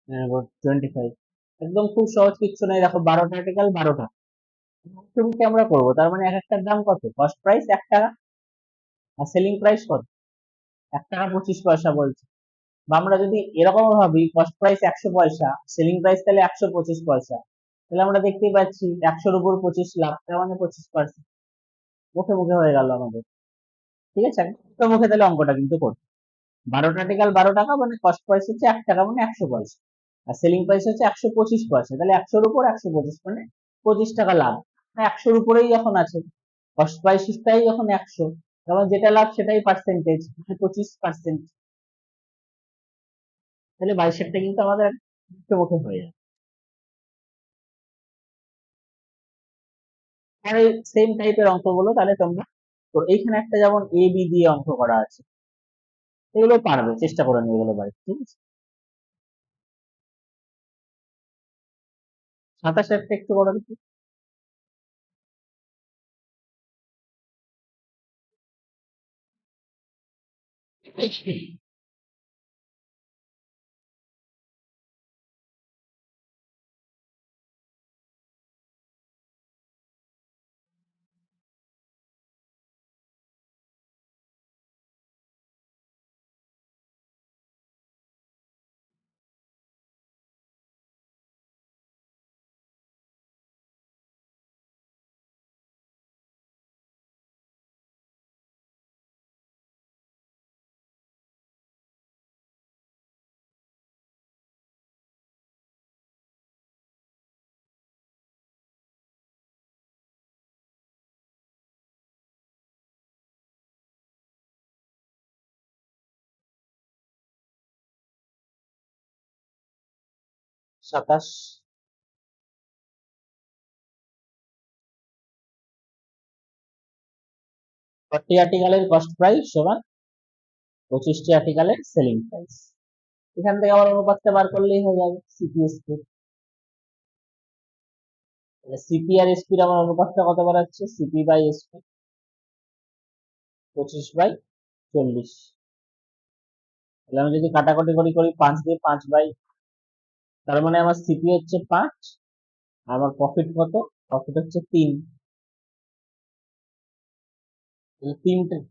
হ্যাঁ, 25। একদম খুব সহজ, কিচ্ছু নেই। দেখো 12টা আর্টিকেল, 12টা মুখে আমরা করবো। তার মানে এক একটার দাম কত? কস্ট প্রাইস 1 টাকা, আর সেলিং প্রাইস কত? 1 টাকা 25 পয়সা বলছে। বা আমরা যদি এরকম ভাবি, কস্ট প্রাইস 100 পয়সা, সেলিং প্রাইস তাহলে 125 পয়সা, তাহলে আমরা দেখতেই পাচ্ছি 100-র উপর 25 লাভ, তার মানে 25%। মুখে মুখে হয়ে গেল আমাদের, ঠিক আছে? একদম মুখে তাহলে অঙ্কটা কিন্তু করতে। 12টা আর্টিকেল 12 টাকা, মানে কস্ট প্রাইস হচ্ছে 1 টাকা, মানে 100 পয়সা, আর সেলিং প্রাইস হচ্ছে 125 পয়সা। তাহলে 100-র উপর 125 মানে 25 টাকা লাভ। 100-র উপরেই যখন আছে, কস্ট প্রাইসটাই যখন 100, তখন যেটা লাভ সেটাই পার্সেন্টেজ, 25%। তাহলে 22-এরটা কিন্তু আমাদের মুখে মুখে হয়ে যাবে। আর এই সেম টাইপের অঙ্কগুলো তাহলে তোমরা, তো এইখানে একটা যেমন এ বি দিয়ে অঙ্ক করা আছে, এগুলো পারবে, চেষ্টা করে নিও এগুলো বাড়ি, ঠিক আছে? 27 একটা একটু বড় দেখি। 27, 40 আর্টিকেলের কস্ট প্রাইস সমান 25টি আর্টিকেলের সেলিং প্রাইস। এখান থেকে আবার অনুপাতটা বার করলেই হয়ে যাবে সিপিএসপি। তাহলে সিপি আর এসপির আমার অনুপাতটা কত বেরাচ্ছে? CP by SP 25/40। তাহলে আমি যদি কাটাকাটি করি 5 দিয়ে 5 বাই, তার মানে আমার সিপি হচ্ছে 5, আমার প্রফিট কত? প্রফিট হচ্ছে 3।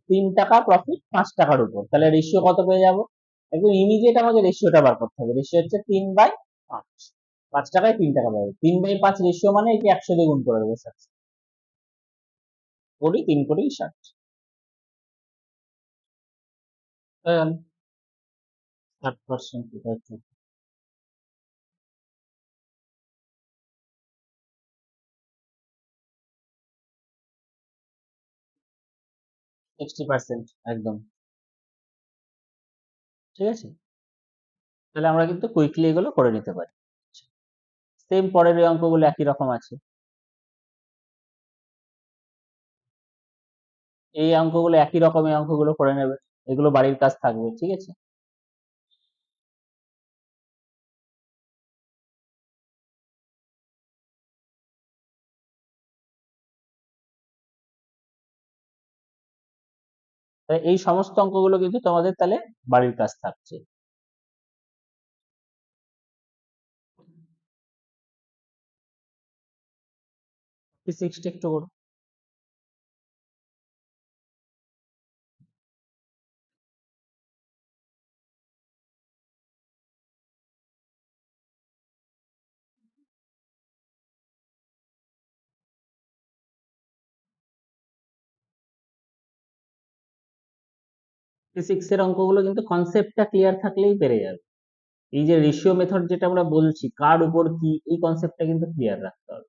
3 টাকা প্রফিট 5 টাকার উপর, তাহলে রেশিও কত পেয়ে যাব? একদম ইমিডিয়েট আমাকে রেশিওটা বার করতে হবে। রেশিও হচ্ছে 3/5, 5 টাকায় 3 টাকা পাবে। 3/5 রেশিও মানে এটি 100 দিয়ে গুণ করে দেবো স্যার। 3 কোটি 60। 60% এটা হচ্ছে 60%, একদম ঠিক আছে। তাহলে আমরা কিন্তু কুইকলি এগুলো করে নিতে পারি। সেম পরের এই অঙ্কগুলো একই রকম আছে। এই অঙ্কগুলো একই রকম, এই অঙ্কগুলো করে নেবে, এগুলো বাড়ির কাজ থাকবে, ঠিক আছে। তাই এই সমস্ত অঙ্কগুলো কিন্তু তোমাদের তাহলে বাড়ির কাজ থাকছে। সিক্সটি একটু করো। ফিজিক্স এর অঙ্কগুলো কিন্তু কনসেপ্টটা ক্লিয়ার থাকলেই পেরে যাবে। এই যে রেশিও মেথড যেটা আমরা বলছি, কার উপর কি, এই কনসেপ্টটা কিন্তু ক্লিয়ার রাখতে হবে।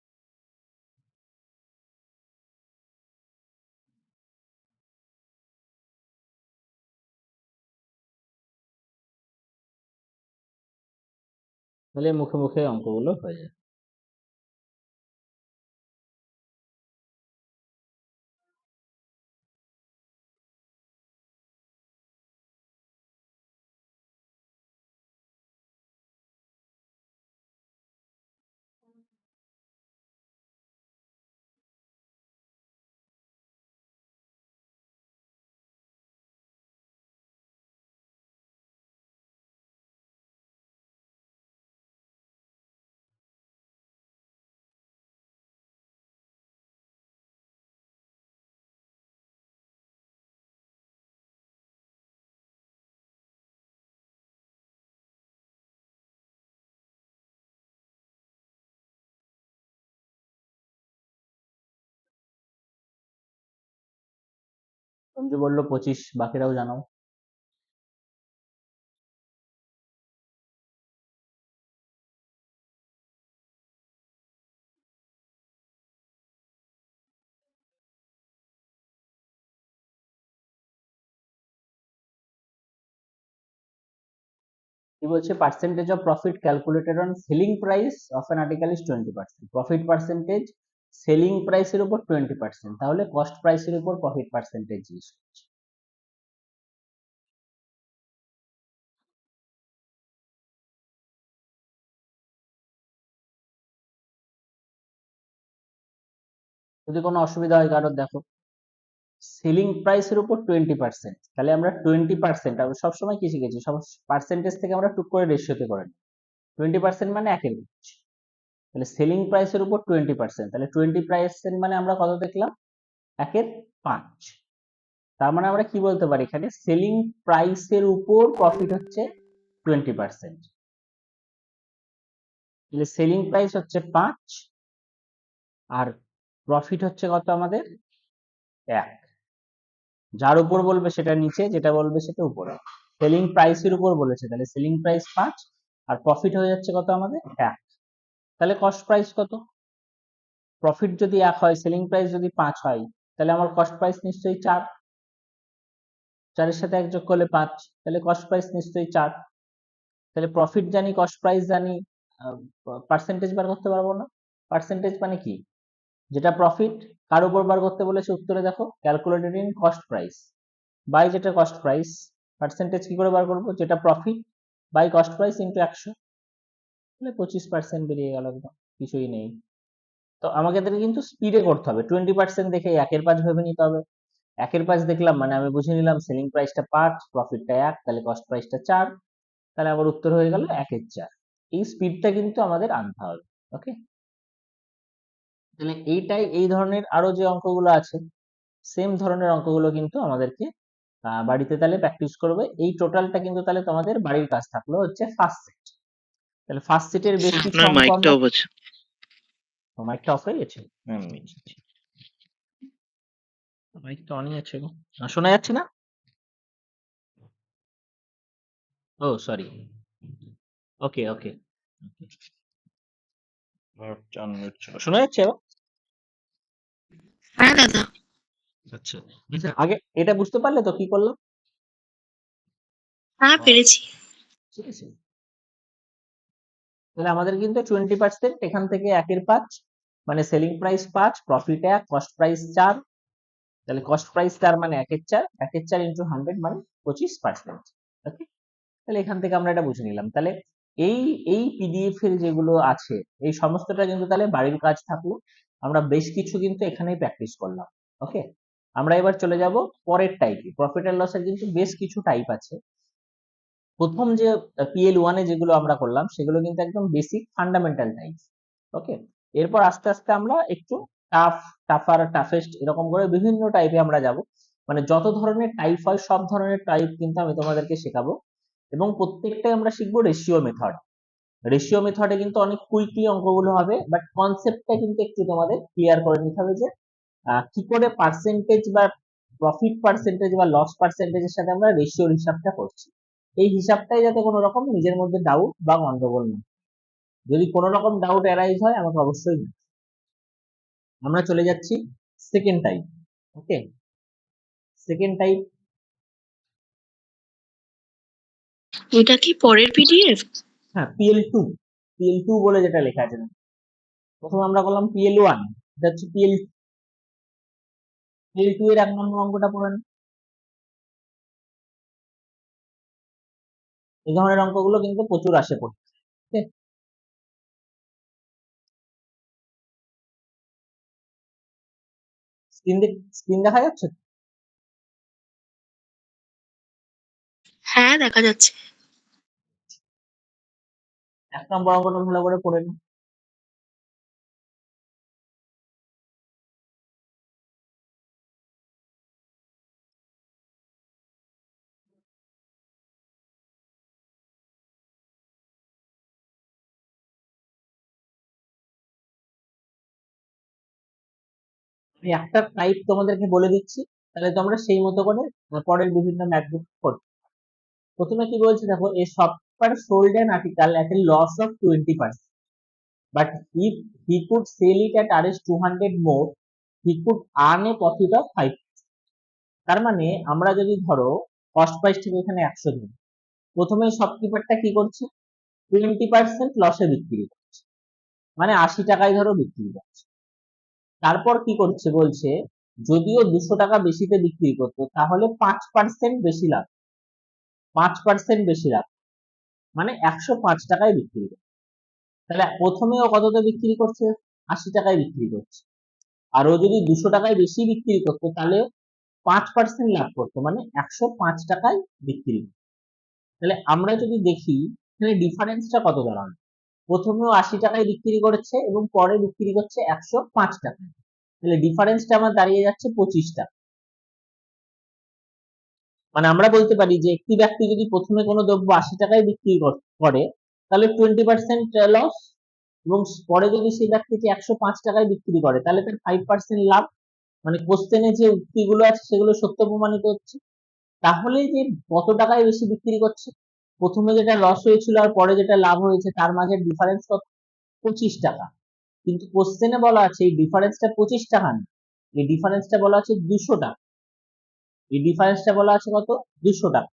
তাহলে মুখে মুখে অঙ্কগুলো হয়ে যাবে। সঞ্জু বললো 25, বাকিরাও জানাও। কি বলছে? Percentage of profit calculated on selling price of an article is 20%। Profit percentage selling প্রাইসের উপর 20%, তাহলে কস্ট প্রাইসের উপর প্রফিট পার্সেন্টেজ জিজ্ঞেস করছে। যদি কোনো অসুবিধা হয় কারোর দেখো। সেলিং প্রাইসের উপর 20%, তাহলে আমরা 20%, আমরা সবসময় কি শিখেছি, সব পার্সেন্টেজ থেকে আমরা টুক করে রেশিওতে করে নিই। 20% মানে 1/5, তাহলে সেলিং প্রাইসের উপর 20%, তাহলে 20% মানে আমরা কত দেখলাম, 1/5। তার মানে আমরা কি বলতে পারি, এখানে সেলিং প্রাইসের উপর প্রফিট হচ্ছে 20%, তাহলে সেলিং প্রাইস হচ্ছে 5 আর প্রফিট হচ্ছে কত আমাদের, 1। যার উপর বলবে সেটা নিচে, যেটা বলবে সেটা উপরে। সেলিং প্রাইসের উপর বলেছে, তাহলে সেলিং প্রাইস 5 আর প্রফিট হয়ে যাচ্ছে কত আমাদের, 1। তাহলে কস্ট প্রাইস কত, প্রফিট যদি 1 হয়, সেলিং প্রাইস যদি 5 হয়, তাহলে আমার কস্ট প্রাইস নিশ্চয়ই 4, 4 এর সাথে 1 যোগ করলে 5, তাহলে কস্ট প্রাইস নিশ্চয়ই 4। তাহলে প্রফিট জানি, কস্ট প্রাইস জানি, পার্সেন্টেজ বার করতে পারবো না। পার্সেন্টেজ মানে কি, যেটা প্রফিট কার উপর বার করতে বলেছে, উত্তরে দেখো calculated in cost price by যেটা কস্ট প্রাইস, পার্সেন্টেজ কি করে বার করবো, যেটা profit by cost price into 100, তাহলে 25% বেরিয়ে গেল, একদম কিছুই নেই। তো আমাকে কিন্তু স্পিডে করতে হবে, 20% দেখে 1/5 ভেবে নিতে হবে। 1/5 দেখলাম মানে আমি বুঝে নিলাম সেলিং প্রাইসটা 5, প্রফিটটা 1, তাহলে কস্ট প্রাইসটা 4, তাহলে আমার উত্তর হয়ে গেল 1/4। এই স্পিডটা কিন্তু আমাদের আনতে হবে। ওকে, তাহলে এই ধরনের আরো যে অঙ্কগুলো আছে, সেম ধরনের অঙ্কগুলো কিন্তু আমাদেরকে বাড়িতে তাহলে প্র্যাকটিস করবে। এই টোটালটা কিন্তু তাহলে তোমাদের বাড়ির কাজ থাকলো হচ্ছে ফার্স্ট সেট। তাহলে ফার্স্ট সেটের বেশ কিছু আপনার অঙ্ক মাইকটা আমরা, অফ আছে। মাইকটা অফ হয়ে গেছে, মাইকটা অনই আছে গো, শোনা যাচ্ছে না? ও সরি, ওকে ওকে, শোনা যাচ্ছে এবার? হ্যাঁ দাদা। আচ্ছা, আগে এটা বুঝতে পারলে তো কি করলাম? হ্যাঁ পেরেছি। ঠিক আছে, তাহলে আমাদের কিন্তু 20%, এখান থেকে 1/5 মানে selling price 5, profit 1, cost price 4, তাহলে কস্ট প্রাইস 4 মানে 1/4, 1/4 ইন্টু 100 মানে 25%। ওকে, তাহলে এখান থেকে আমরা এটা বুঝে নিলাম। তাহলে এই এই পিডিএফ এর যেগুলো আছে, এই সমস্তটা কিন্তু তাহলে বাড়ির কাজ থাকলো, আমরা বেশ কিছু কিন্তু এখানেই প্র্যাকটিস করলাম। ওকে, আমরা এবার চলে যাব পরের টাইপে। প্রফিট এন্ড লসের কিন্তু বেশ কিছু টাইপ আছে। প্রথম যে PL1 এ যেগুলো আমরা করলাম সেগুলো কিন্তু একদম বেসিক ফান্ডামেন্টাল টাইপ। ওকে, এরপর আস্তে আস্তে আমরা একটু টাফার টাফেস্ট এরকম করে বিভিন্ন টাইপে আমরা যাব, মানে যত ধরনের টাইপ হয় সব ধরনের টাইপ কিন্তু আমি তোমাদেরকে শেখাবো, এবং প্রত্যেকটাই আমরা শিখবো রেশিও মেথড। রেশিও মেথডে কিন্তু অনেক কুইকলি অঙ্কগুলো হবে, বাট কনসেপ্টটা কিন্তু একটু তোমাদের ক্লিয়ার করে নিতে হবে যে কি করে পার্সেন্টেজ বা প্রফিট পার্সেন্টেজ বা লস পার্সেন্টেজের সাথে আমরা রেশিওর হিসাবটা করছি। এই হিসাবটাই যাতে কোনো রকম নিজের মধ্যে ডাউট বা গন্ডগোল না, যদি কোনো রকম ডাউট অ্যারাইজ হয় আমাকে অবশ্যই জানাও। আমরা চলে যাচ্ছি সেকেন্ড টাইপ। ওকে, সেকেন্ড টাইপ, এটা কি পরের পিডিএফ? হ্যাঁ PL2 বলে যেটা লেখা আছে। প্রথমে আমরা করলাম PL1, এটা হচ্ছে PL2 এর 1 নম্বর অঙ্কটা পড়ে নিন। এই ধরনের অঙ্কগুলো কিন্তু প্রচুর আসে পড়ে। ওকে, স্ক্রিন দেখা যাচ্ছে? হ্যাঁ দেখা যাচ্ছে। 1 নম্বর অঙ্কটা ভালো করে পড়ে নিন। আমি একটা টাইপ তোমাদেরকে বলে দিচ্ছি, তাহলে তোমরা সেই মতো করে পরের বিভিন্ন ম্যাথগুলো করবে। প্রথমে কি বলছে দেখো, a software sold an article at a loss of 20%, but if he could sell it at Rs 200 more, he could earn a profit of 5। তার মানে আমরা যদি ধরো কস্ট প্রাইস থেকে এখানে 100 দিই, প্রথমে শপকিপারটা কি করছে, 20% লসে বিক্রি করছে, মানে 80 টাকায় ধরো বিক্রি করছে। তারপর কি করছে বলছে, যদিও 200 টাকা বেশিতে বিক্রি করতো তাহলে 5% বেশি লাভ, 5% বেশি লাভ, মানে 105 টাকায় বিক্রি করছে। তাহলে প্রথমে ও কততে বিক্রি করছে, 80 টাকায় বিক্রি করছে। আর ও যদি 200 টাকায় বেশি বিক্রি করতো তাহলে 5% লাভ করতো, মানে 105 টাকায় বিক্রি। তাহলে আমরা যদি দেখি এখানে ডিফারেন্সটা কত দাঁড়াবে, প্রথমেও 80 টাকায় বিক্রি করেছে এবং পরে বিক্রি করছে 105 টাকায়, তাহলে ডিফারেন্সটা আমার দাঁড়িয়ে যাচ্ছে 25 টাকা। মানে আমরা বলতে পারি যে একটি ব্যক্তি যদি প্রথমে কোনো দ্রব্য 80 টাকায় বিক্রি করে তাহলে 20% লস, এবং পরে যদি সেই ব্যক্তিটি 105 টাকায় বিক্রি করে তাহলে তার 5% লাভ। মানে কোশ্চেনে যে উক্তিগুলো আছে সেগুলো সত্য প্রমাণিত হচ্ছে। তাহলে যে কত টাকায় বেশি বিক্রি করছে, প্রথমে যেটা লস হয়েছিল আর পরে যেটা লাভ হয়েছে তার মাঝে ডিফারেন্স কত, 25 টাকা। কিন্তু কোশ্চেনে বলা আছে এই ডিফারেন্সটা 25 টাকা না, এই ডিফারেন্সটা বলা আছে 200 টাকা। এই ডিফারেন্সটা বলা আছে কত, 200 টাকা।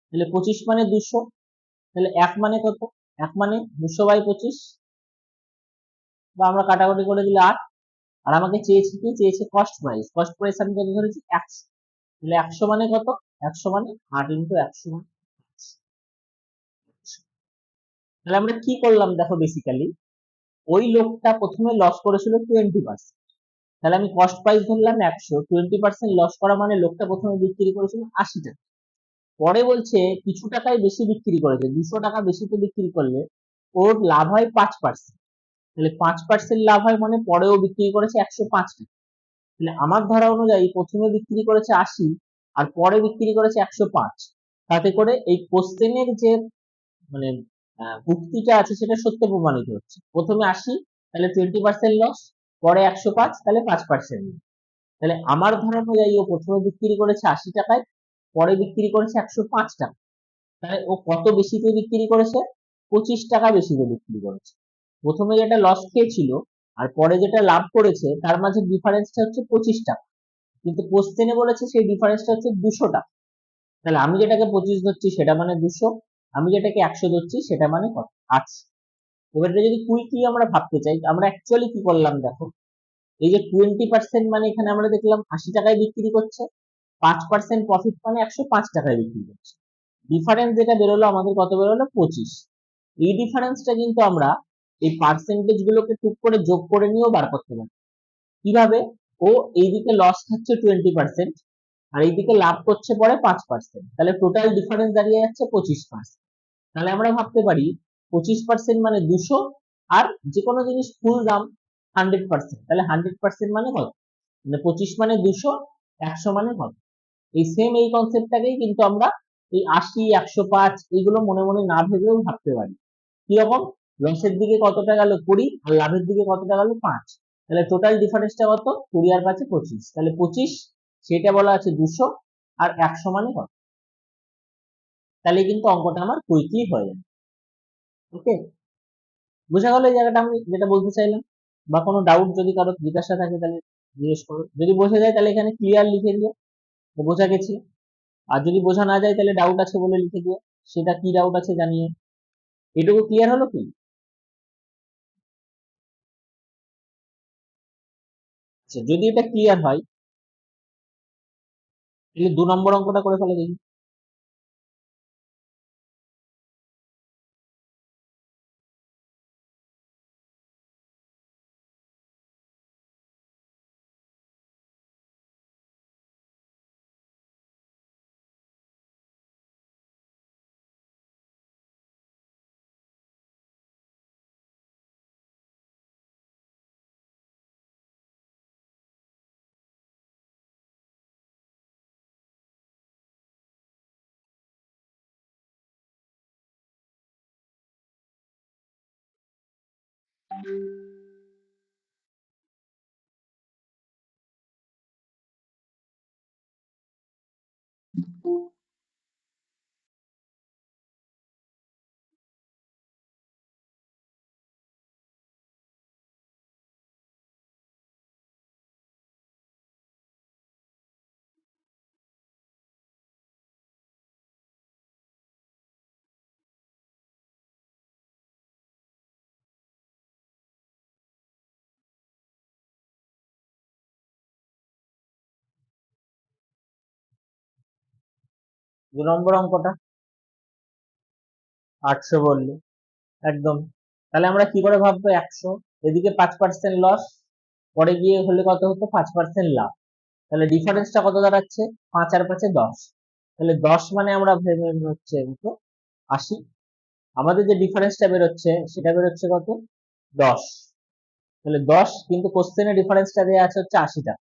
তাহলে 25 মানে 200, তাহলে 1 মানে কত, 1 মানে 200/25, বা আমরা কাটাকুটি করে দিলে 8। আর আমাকে চেয়েছে কি, চেয়েছে কস্ট প্রাইস, কস্ট প্রাইস আমি কত ধরেছি, 100। তাহলে 100 মানে কত, 100 মানে 8 ইন্টু 100 মানে 5। তাহলে আমরা কি করলাম দেখো, বেসিক্যালি ওই লোকটা প্রথমে লস করেছিল 20%, তাহলে আমি কস্ট প্রাইস ধরলাম 100, 20% লস করা মানে লোকটা প্রথমে বিক্রি করেছিল 80 টাকা, পরে বলছে কিছু টাকায় বেশি বিক্রি করেছে, 200 টাকা বেশিতে বিক্রি করলে ওর লাভ হয় 5%। তাহলে 5% লাভ হয় মানে পরেও বিক্রি করেছে 105 টাকা। তাহলে আমার ধরা অনুযায়ী প্রথমে বিক্রি করেছে 80 আর পরে বিক্রি করেছে 105, তাতে করে এই কোশ্চেনের যে মানে উক্তিটা আছে সেটা সত্য প্রমাণিত হচ্ছে। প্রথমে 80 তাহলে 20% লস, পরে 105 তাহলে 5% লস। তাহলে আমার ধরা অনুযায়ী ও প্রথমে বিক্রি করেছে 80 টাকায়, পরে বিক্রি করেছে 105 টাকা, তাহলে ও কত বেশিতে বিক্রি করেছে, 25 টাকা বেশিতে বিক্রি করেছে। প্রথমে যেটা লস খেয়েছিল আর পরে যেটা লাভ করেছে তার মাঝে ডিফারেন্সটা হচ্ছে 25 টাকা, কিন্তু কোশ্চেনে বলেছে সেই ডিফারেন্সটা হচ্ছে 200 টাকা। তাহলে আমি যেটাকে 25 ধরছি সেটা মানে 200, আমি যেটাকে 100 ধরছি সেটা মানে কত, 800। এবার এটা যদি কুইকলি আমরা ভাবতে চাই, আমরা অ্যাকচুয়ালি কি করলাম দেখো, এই যে 20% মানে এখানে আমরা দেখলাম 80 টাকায় বিক্রি করছে, 5% প্রফিট মানে 105 টাকায় বিক্রি করছে, ডিফারেন্স যেটা বেরোলো আমাদের কত বেরোলো, 25। এই ডিফারেন্সটা কিন্তু আমরা এই পার্সেন্টেজ গুলোকে টুক করে যোগ করে নিয়েও বার করতে পারি। কিভাবে, ও এইদিকে লস খাচ্ছে 20% আর এইদিকে লাভ করছে পরে 5%, তাহলে টোটাল ডিফারেন্স দাঁড়িয়ে যাচ্ছে 25%। তাহলে আমরা ভাবতে পারি 25% মানে 200, আর যে কোনো জিনিস ফুল দাম 100%, তাহলে 100% মানে কত, মানে 25 মানে 200, 100 মানে কত। এই সেম এই কনসেপ্টটাকেই কিন্তু আমরা এই 80, 105 এইগুলো মনে মনে না ভেবেও ভাবতে পারি। কিরকম, লসের দিকে কতটা গেল 20 আর লাভের দিকে কতটা গেল 5, তাহলে টোটাল ডিফারেন্সটা কত, 20 আর 5 25, তাহলে 25 সেটা বলা আছে 200 আর 100 মানে কত। তাহলে কিন্তু অঙ্কটা আমার কুইকলি হয়ে যাবে। ওকে, বোঝা গেল এই জায়গাটা আমি যেটা বলতে চাইলাম? বা কোনো ডাউট যদি কারো জিজ্ঞাসা থাকে তাহলে জিজ্ঞেস করো, যদি বোঝা যায় তাহলে এখানে ক্লিয়ার লিখে দিও যে বোঝা গেছে, আর যদি বোঝা না যায় তাহলে ডাউট আছে বলে লিখে দিও, সেটা কি ডাউট আছে জানিয়ে। এটুকু ক্লিয়ার হলো কি? আচ্ছা, যদি এটা ক্লিয়ার হয় তাহলে 2 নম্বর অঙ্কটা করে ফেলো দেখি। দু নম্বর অঙ্কটা 800 বললে, একদম। তাহলে আমরা কি করে ভাববো, 100 এদিকে 5% লস, পরে গিয়ে হলে কত হতো, 5% লাভ। তাহলে ডিফারেন্সটা কত দাঁড়াচ্ছে? 5 আর 5 10। তাহলে 10 মানে আমরা ভেবে হচ্ছে 80। আমাদের যে ডিফারেন্সটা বেরোচ্ছে সেটা বেরোচ্ছে কত? 10। তাহলে 10, কিন্তু কোশ্চেনে ডিফারেন্সটা দেওয়া আছে হচ্ছে 80 টাকা।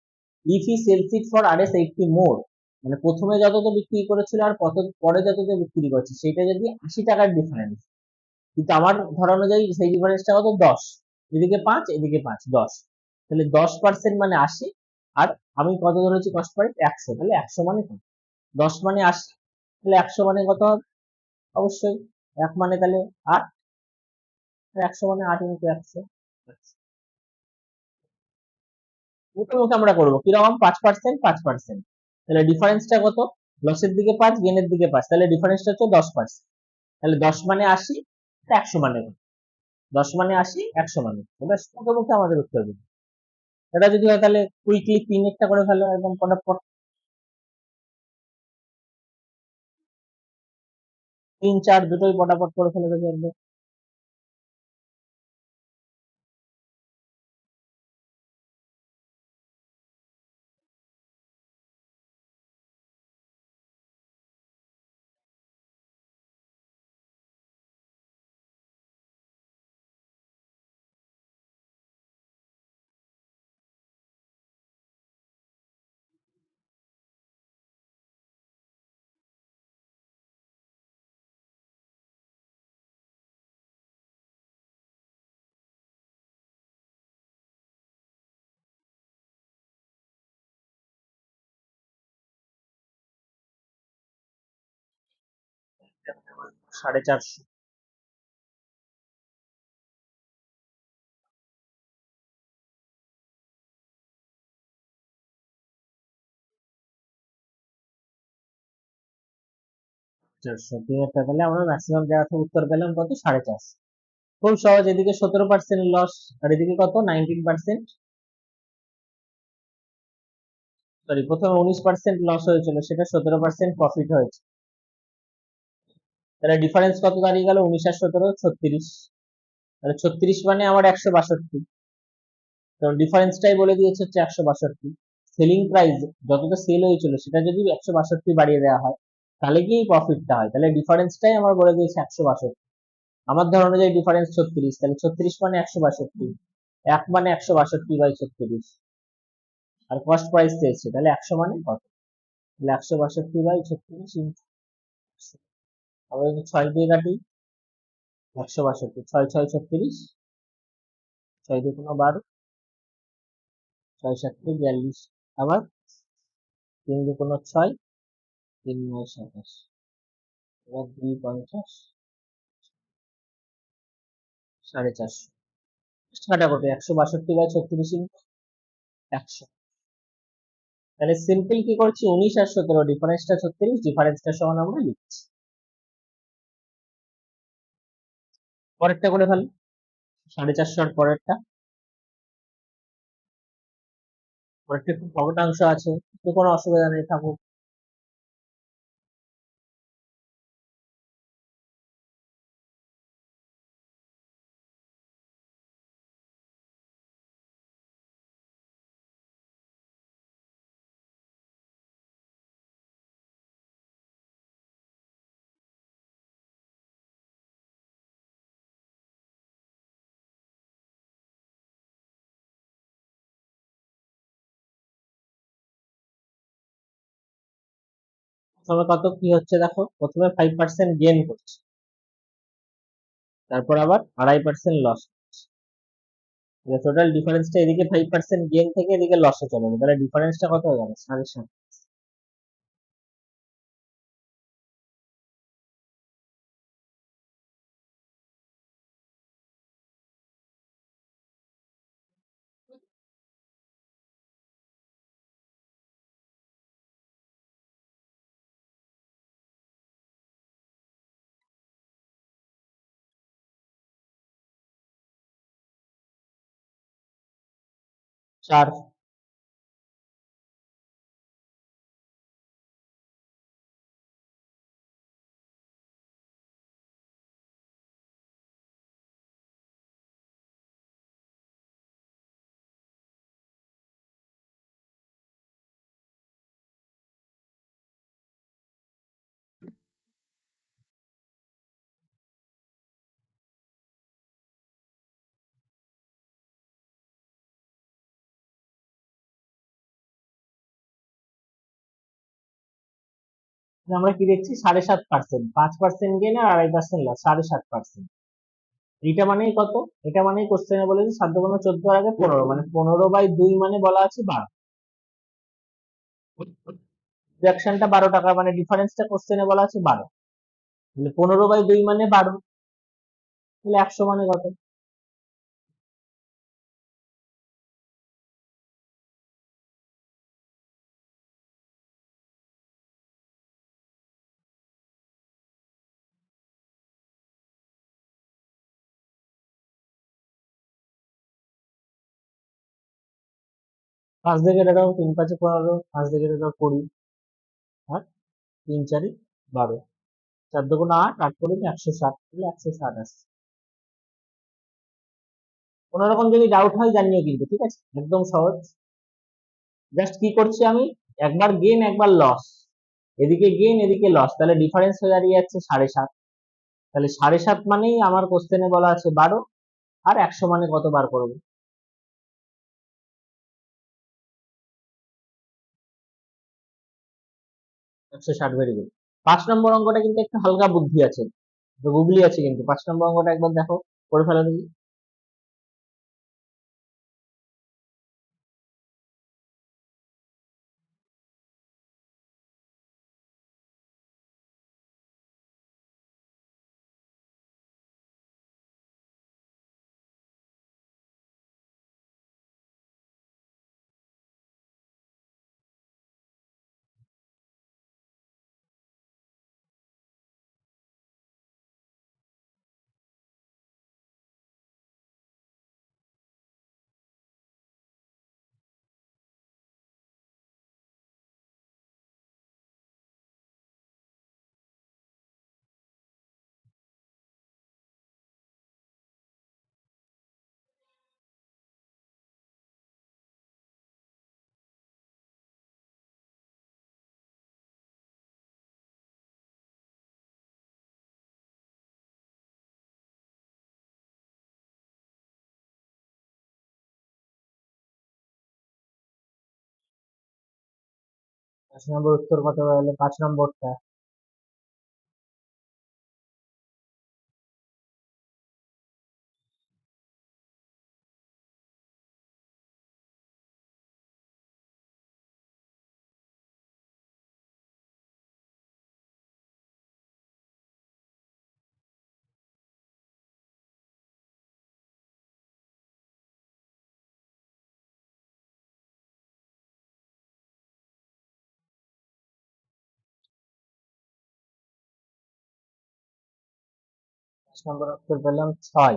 If he sells it for RS 80 মোর, মানে প্রথমে যতটা বিক্রি করেছিল আর পরে যতটা বিক্রি করছে সেটা যদি 80 টাকার ডিফারেন্স, কিন্তু আমার ধরা অনুযায়ী সেই ডিফারেন্সটা কত? 10। এদিকে 5, এদিকে 5, 10। তাহলে 10% মানে 80, আর আমি কত ধরেছি কস্ট প্রাইস? 100। তাহলে 100 মানে কত? 10 মানে 80, তাহলে 100 মানে কত হবে? অবশ্যই 1 মানে তাহলে 8, 100 মানে 8 ইন্টু 100। মুখোমুখি আমরা করবো কিরকম? 5%, 5%। তাহলে ডিফারেন্সটা কত? লসের দিকে 5, গেনের দিকে 5, তাহলে ডিফারেন্সটা হচ্ছে 10%। তাহলে 10 মানে 80, 100 মানে কত? 10 মানে 80, 100 মানে কত? এটা মুখোমুখি আমাদের উত্তর দিতে। এটা যদি হয় তাহলে কুইকলি 3 একটা করে ফেলো একদম পটাপট। 3 4 দুটোই পটাপট করে ফেলে যদি একদম। সাড়ে 400। তাহলে আমরা ম্যাক্সিমাম জায়গা থেকে উত্তর পেলাম কত? 450। খুব সহজ, এদিকে 17% লস আর এদিকে কত? 19%। সরি, প্রথমে 19% লস হয়েছিল, সেটা 17% প্রফিট হয়েছে। তাহলে ডিফারেন্স কত দাঁড়িয়ে গেল? 19 আর 17, 36। তাহলে 36 মানে আমার 162, কারণ ডিফারেন্সটাই বলে দিয়েছে হচ্ছে 162। সেলিং প্রাইস যতটা সেল হয়েছিল সেটা যদি 162 বাড়িয়ে দেওয়া হয় তাহলে কি প্রফিটটা হয়? তাহলে ডিফারেন্সটাই আমার বলে দিয়েছে 162। আমার ধারণা অনুযায়ী ডিফারেন্স 36, তাহলে 36 মানে 162, 1 মানে 162/36, আর কস্ট প্রাইস চেয়েছে, তাহলে 100 মানে কত? তাহলে 162/36 ইন্টু 100। আমরা যদি 6 দিয়ে কাটি, 162, 6 6 36, 6 2 12, 6 7 42, আবার 3 2 6, 3 9 27, এবার 2 50, 450। কাটা কত? 162/36 ইন্টু 100। তাহলে সিম্পল কি করছি? 19 আর 17, ডিফারেন্সটা 36, ডিফারেন্সটা সমান আমরা লিখছি। পরেরটা করে ফেল, 450 আর পরেরটা একটু ভগ্নাংশ আছে, তো কোনো অসুবিধা নেই, থাকুক। প্রথমে কত কি হচ্ছে দেখো, প্রথমে 5% গেইন করছে, তারপর আবার 2.5% লস। টোটাল ডিফারেন্সটা এদিকে 5% গেইন থেকে এদিকে লসে চলে যাবে, তাহলে ডিফারেন্সটা কত হয়ে যাবে? 7.5। চার। আমরা কি দেখছি 7.5%, 5% গেন আর 2.5% লস, 7.5%। এটা মানেই কত? এটা মানেই কোশ্চেনে বলেছে 7 × 14 আগে 15, মানে 15/2 মানে বলা আছে 12। ডিডাকশনটা 12 টাকা, মানে ডিফারেন্সটা কোশ্চেনে বলা আছে 12, তাহলে 15/2 মানে 12, তাহলে 100 মানে কত? পাঁচ দিকে দাও, 3×5 = 15, 5 দিকে দাও 20, আর 3×4 = 12, 4×2 = 8, 8×4 = 160, তাহলে 160 আসছে। কোনো রকম যদি ডাউট হয় জানিও কিন্তু, ঠিক আছে? একদম সহজ। জাস্ট কি করছি আমি, একবার গেন একবার লস, এদিকে গেন এদিকে লস, তাহলে ডিফারেন্স হয়ে দাঁড়িয়ে যাচ্ছে 7.5। তাহলে 7.5 মানেই আমার কোশ্চেনে বলা আছে 12, আর 100 মানে কত বার করবো? 160। Very good. 5 নম্বর অঙ্কটা কিন্তু একটু হালকা বুদ্ধি আছে, গুগলি আছে কিন্তু। 5 নম্বর অঙ্কটা একবার দেখো, করে ফেলো দেখি। 5 নম্বর উত্তর কত হলো? 5 নম্বরটা 5 নম্বর উত্তর পেলাম 6।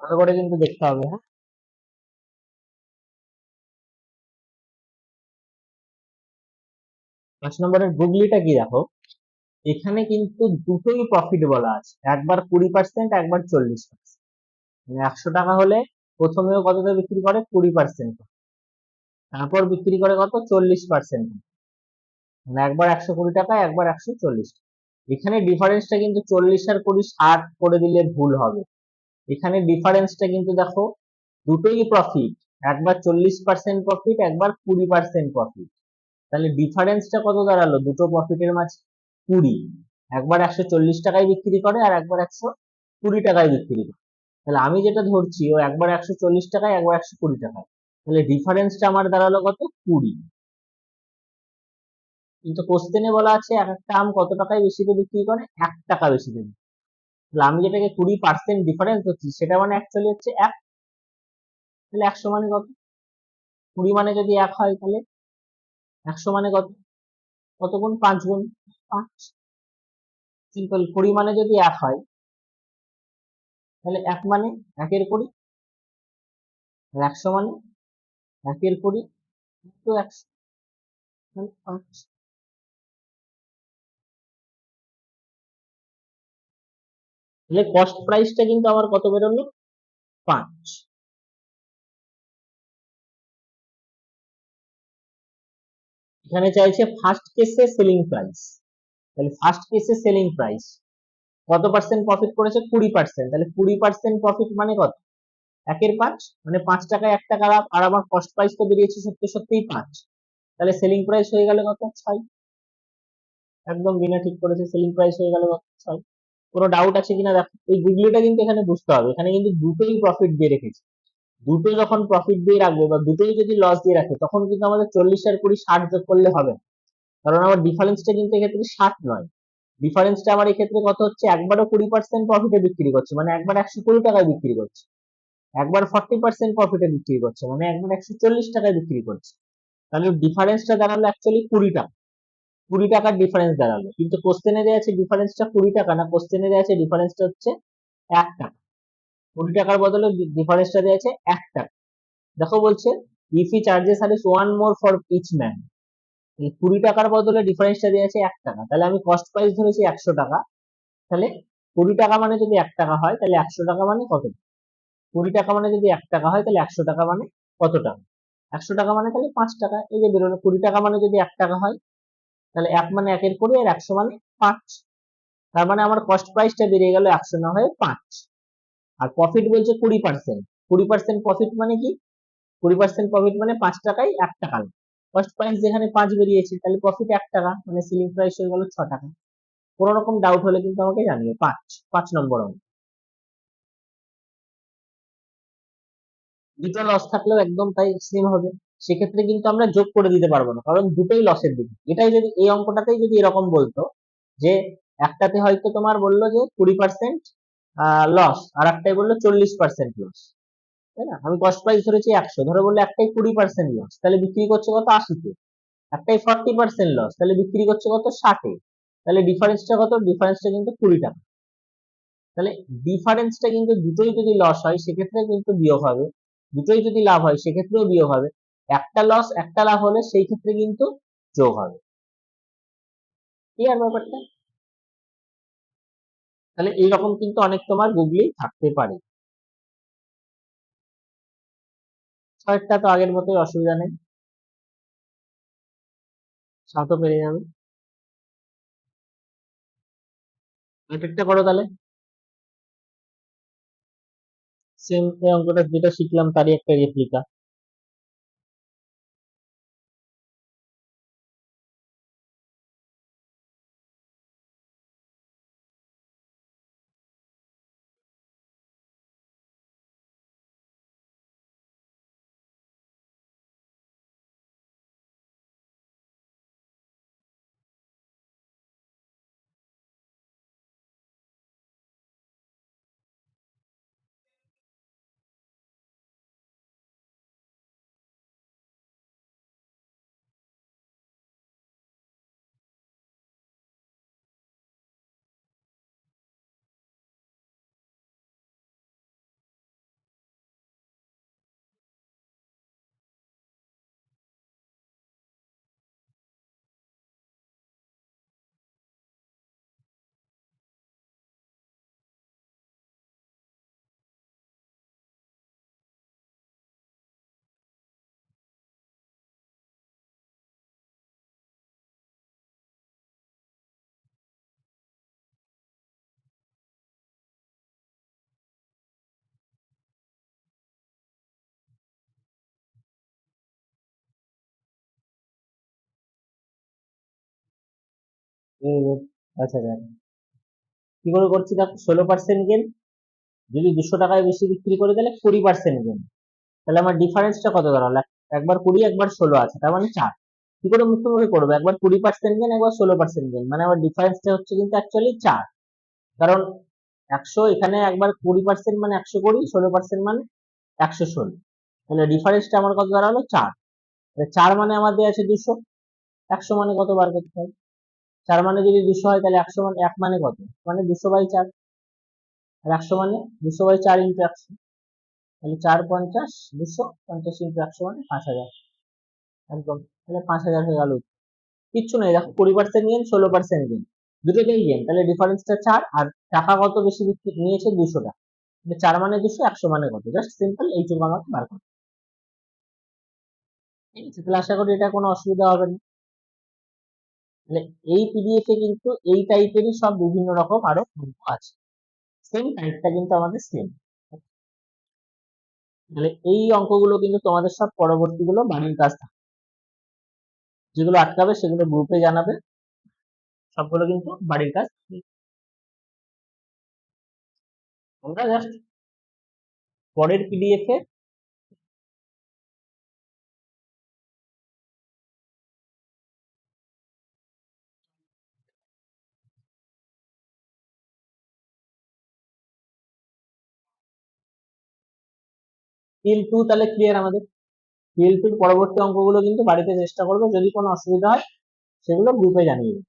ভালো করে কিন্তু দেখতে হবে, হ্যাঁ? 5 নম্বরের গুগলিটা কি দেখো, এখানে কিন্তু দুটোই প্রফিট বলা আছে, একবার 20%, একবার 40%। মানে 100 টাকা হলে প্রথমেও কততে বিক্রি করে? 20%, তারপর বিক্রি করে কত? 40%। মানে একবার 120 টাকা, একবার 140। এখানে ডিফারেন্সটা কিন্তু 40 আর 20 60 করে দিলে ভুল হবে। এখানে ডিফারেন্সটা কিন্তু দেখো দুটোই প্রফিট, একবার 40% প্রফিট, একবার 20% প্রফিট। তাহলে ডিফারেন্সটা কত দাঁড়ালো দুটো প্রফিটের মাঝে? 20। একবার 140 টাকায় বিক্রি করে আর একবার 120 টাকায় বিক্রি করে। তাহলে আমি যেটা ধরছি, ও একবার 140 টাকায়, একবার 120 টাকায়, তাহলে ডিফারেন্সটা আমার দাঁড়ালো কত? 20। কিন্তু কোশ্চেনে বলা আছে এক একটা আম কত টাকায় বেশিতে বিক্রি করে? 1 টাকা বেশিতে। তাহলে আমি যেটাকে 20% ডিফারেন্স ধরছি, সেটা মানে অ্যাকচুয়ালি হচ্ছে 1। তাহলে 100 মানে কত? 20 মানে যদি 1 হয়, তাহলে 100 মানে কত? কত গুণ? 5 গুণ 5। সিম্পল। 20 মানে যদি 1 হয়, তাহলে 1 মানে 1 এর 20, আর 100 মানে 1 এর 20 ইন্টু 100, মানে 5। তাহলে কস্ট প্রাইসটা কিন্তু আমার কত বেরোলো? 5। এখানে চাইছে ফার্স্ট কেসে সেলিং প্রাইস। তাহলে ফার্স্ট কেসে সেলিং প্রাইস কত পার্সেন্ট প্রফিট করেছে? 20%। তাহলে 20% প্রফিট মানে কত? একের 5 মানে 5 টাকায় 1 টাকা লাভ, আর আমার কস্ট প্রাইস তো বেরিয়েছে সত্যি সত্যিই 5, তাহলে সেলিং প্রাইস হয়ে গেল কত? 6। একদম বিনা ঠিক করেছে, সেলিং প্রাইস হয়ে গেল কত? 6। কোনো ডাউট আছে কিনা দেখো, এই গুগলিটা কিন্তু এখানে বুঝতে হবে, এখানে কিন্তু দুটোই প্রফিট দিয়ে রেখেছে। দুটো যখন প্রফিট দিয়ে রাখবো বা দুটোই যদি লস দিয়ে রাখে, তখন কিন্তু আমাদের 40 আর 20 60 যোগ করলে হবে না। কারণ আমার ডিফারেন্সটা কিন্তু এক্ষেত্রে 60 নয়, ডিফারেন্সটা আমার এক্ষেত্রে কত হচ্ছে, একবারও 20% প্রফিটে বিক্রি করছে, মানে একবার 120 টাকায় বিক্রি করছে, একবার 40% প্রফিটে বিক্রি করছে, মানে একবার 140 টাকায় বিক্রি করছে। তাহলে ডিফারেন্সটা দাঁড়ালো অ্যাকচুয়ালি 20 টাকা, 20 টাকার ডিফারেন্স দাঁড়ালো। কিন্তু কোশ্চেনে দেওয়া আছে ডিফারেন্সটা 20 টাকা না, কোশ্চেনে দেওয়া আছে ডিফারেন্সটা হচ্ছে 1 টাকা। 20 টাকার বদলে ডিফারেন্সটা দেওয়া আছে 1 টাকা। দেখো বলছে if he charges are is one more for each man, 20 টাকার বদলে ডিফারেন্সটা দেওয়া আছে 1 টাকা, তাহলে আমি কস্ট প্রাইস ধরেছি 100 টাকা, তাহলে 20 টাকা মানে যদি 1 টাকা হয়, তাহলে 100 টাকা মানে কত? 20 টাকা মানে যদি 1 টাকা হয়, তাহলে 100 টাকা মানে কত টাকা? 100 টাকা মানে তাহলে 5 টাকা, এই যে বেরোলো। 20 টাকা মানে যদি 1 টাকা হয়, তাহলে 1 মানে 1 এর 20 আর 100 মানে 5, তার মানে আমার কস্ট প্রাইসটা বেরিয়ে গেল 100 না হয়ে 5। আর প্রফিট বলছে 20%, 20% প্রফিট মানে কি? 20% প্রফিট মানে 5 টাকায় 1 টাকা। কস্ট প্রাইস যেখানে 5 বেরিয়েছে, তাহলে প্রফিট 1 টাকা, মানে সেলিং প্রাইস হয়ে গেল 6 টাকা। কোনো রকম ডাউট হলে কিন্তু আমাকে জানিও। 5 নম্বর অঙ্ক। দুটো লস থাকলেও একদম তাই সেম হবে, সেক্ষেত্রে কিন্তু আমরা যোগ করে দিতে পারবো না, কারণ দুটোই লসের দিকে। এটাই যদি এই অঙ্কটাতেই যদি এরকম বলতো যে একটাতে হয়তো তোমার বললো যে 20% লস, আর একটাই বললো 40% লস, তাই না? আমি কস্ট প্রাইস ধরেছি 100, ধরো বললো একটাই 20% লস, তাহলে বিক্রি করছে কত? 80-তে। একটাই 40% লস, তাহলে বিক্রি করছে কত? 60-এ। তাহলে ডিফারেন্সটা কত? ডিফারেন্সটা কিন্তু 20 টাকা। তাহলে ডিফারেন্সটা কিন্তু দুটোই যদি লস হয় সেক্ষেত্রে কিন্তু বিয়োগ হবে, দুটোই যদি লাভ হয় সেক্ষেত্রেও বিয়োগ হবে, একটা লস একটা লাভ হলে সেই ক্ষেত্রে কিন্তু যোগ হবে। ক্লিয়ার ব্যাপারটা? তাহলে এইরকম কিন্তু অনেক তোমার গুগলি থাকতে পারে। ছয়টা তো আগের মতোই, অসুবিধা নেই, সাতও পেরে যাবে। আরেকটা করো তাহলে, সেম এই অঙ্কটা যেটা শিখলাম তারই একটা রেপ্লিকা। আচ্ছা আচ্ছা, কি করে করছি দেখো, 16% গেন, যদি 200 টাকায় বেশি বিক্রি করে তাহলে 20% গেন, তাহলে আমার ডিফারেন্সটা কত দাঁড়ালো? একবার 20 একবার 16 আছে, তার মানে 4। কি করে মুখোমুখি করবো? একবার 20% গেন, একবার 16% গেন, মানে আমার ডিফারেন্সটা হচ্ছে কিন্তু অ্যাকচুয়ালি 4। কারণ 100 এখানে একবার 20% মানে 120, 16% মানে 116, তাহলে ডিফারেন্সটা আমার কত দাঁড়ালো? 4। 4 মানে আমার দেওয়া আছে 200, 100 মানে কত বার করতে হবে? 4 মানে যদি 200 হয়, তাহলে 100 মানে 1 মানে কত? মানে 200/4, আর 100 মানে 200/4 ইন্টু 100, তাহলে 4×50, 250 ইন্টু 100 মানে 5000। একদম, তাহলে 5000 হয়ে গেল। কিচ্ছু নেই দেখো, 20% গেন 16% গেন, দুটোতেই গেন, তাহলে ডিফারেন্সটা 4, আর টাকা কত বেশি নিয়েছে? 200 টাকা। 4 মানে 200, 100 মানে কত? জাস্ট সিম্পল এইটুকু আমাকে বার করতে। ঠিক আছে, তাহলে আশা করি এটা কোনো অসুবিধা হবে না। তাহলে এই পিডিএফ এ কিন্তু এই টাইপেরই সব বিভিন্ন রকম আরো অঙ্ক আছে, সেম টাইপটা কিন্তু আমাদের সেম। তাহলে এই অঙ্কগুলো কিন্তু তোমাদের সব পরবর্তীগুলো বাড়ির কাজ থাকে। যেগুলো আটকাবে সেগুলো গ্রুপে জানাবে, সবগুলো কিন্তু বাড়ির কাজ। আমরা জাস্ট পরের পিডিএফ এ টিল 2 তাহলে ক্লিয়ার আমাদের। টিল 2 পরবর্তী অঙ্কগুলো কিন্তু বাড়িতে চেষ্টা করবো, যদি কোনো অসুবিধা হয় সেগুলো গ্রুপে জানিয়ে দেবো।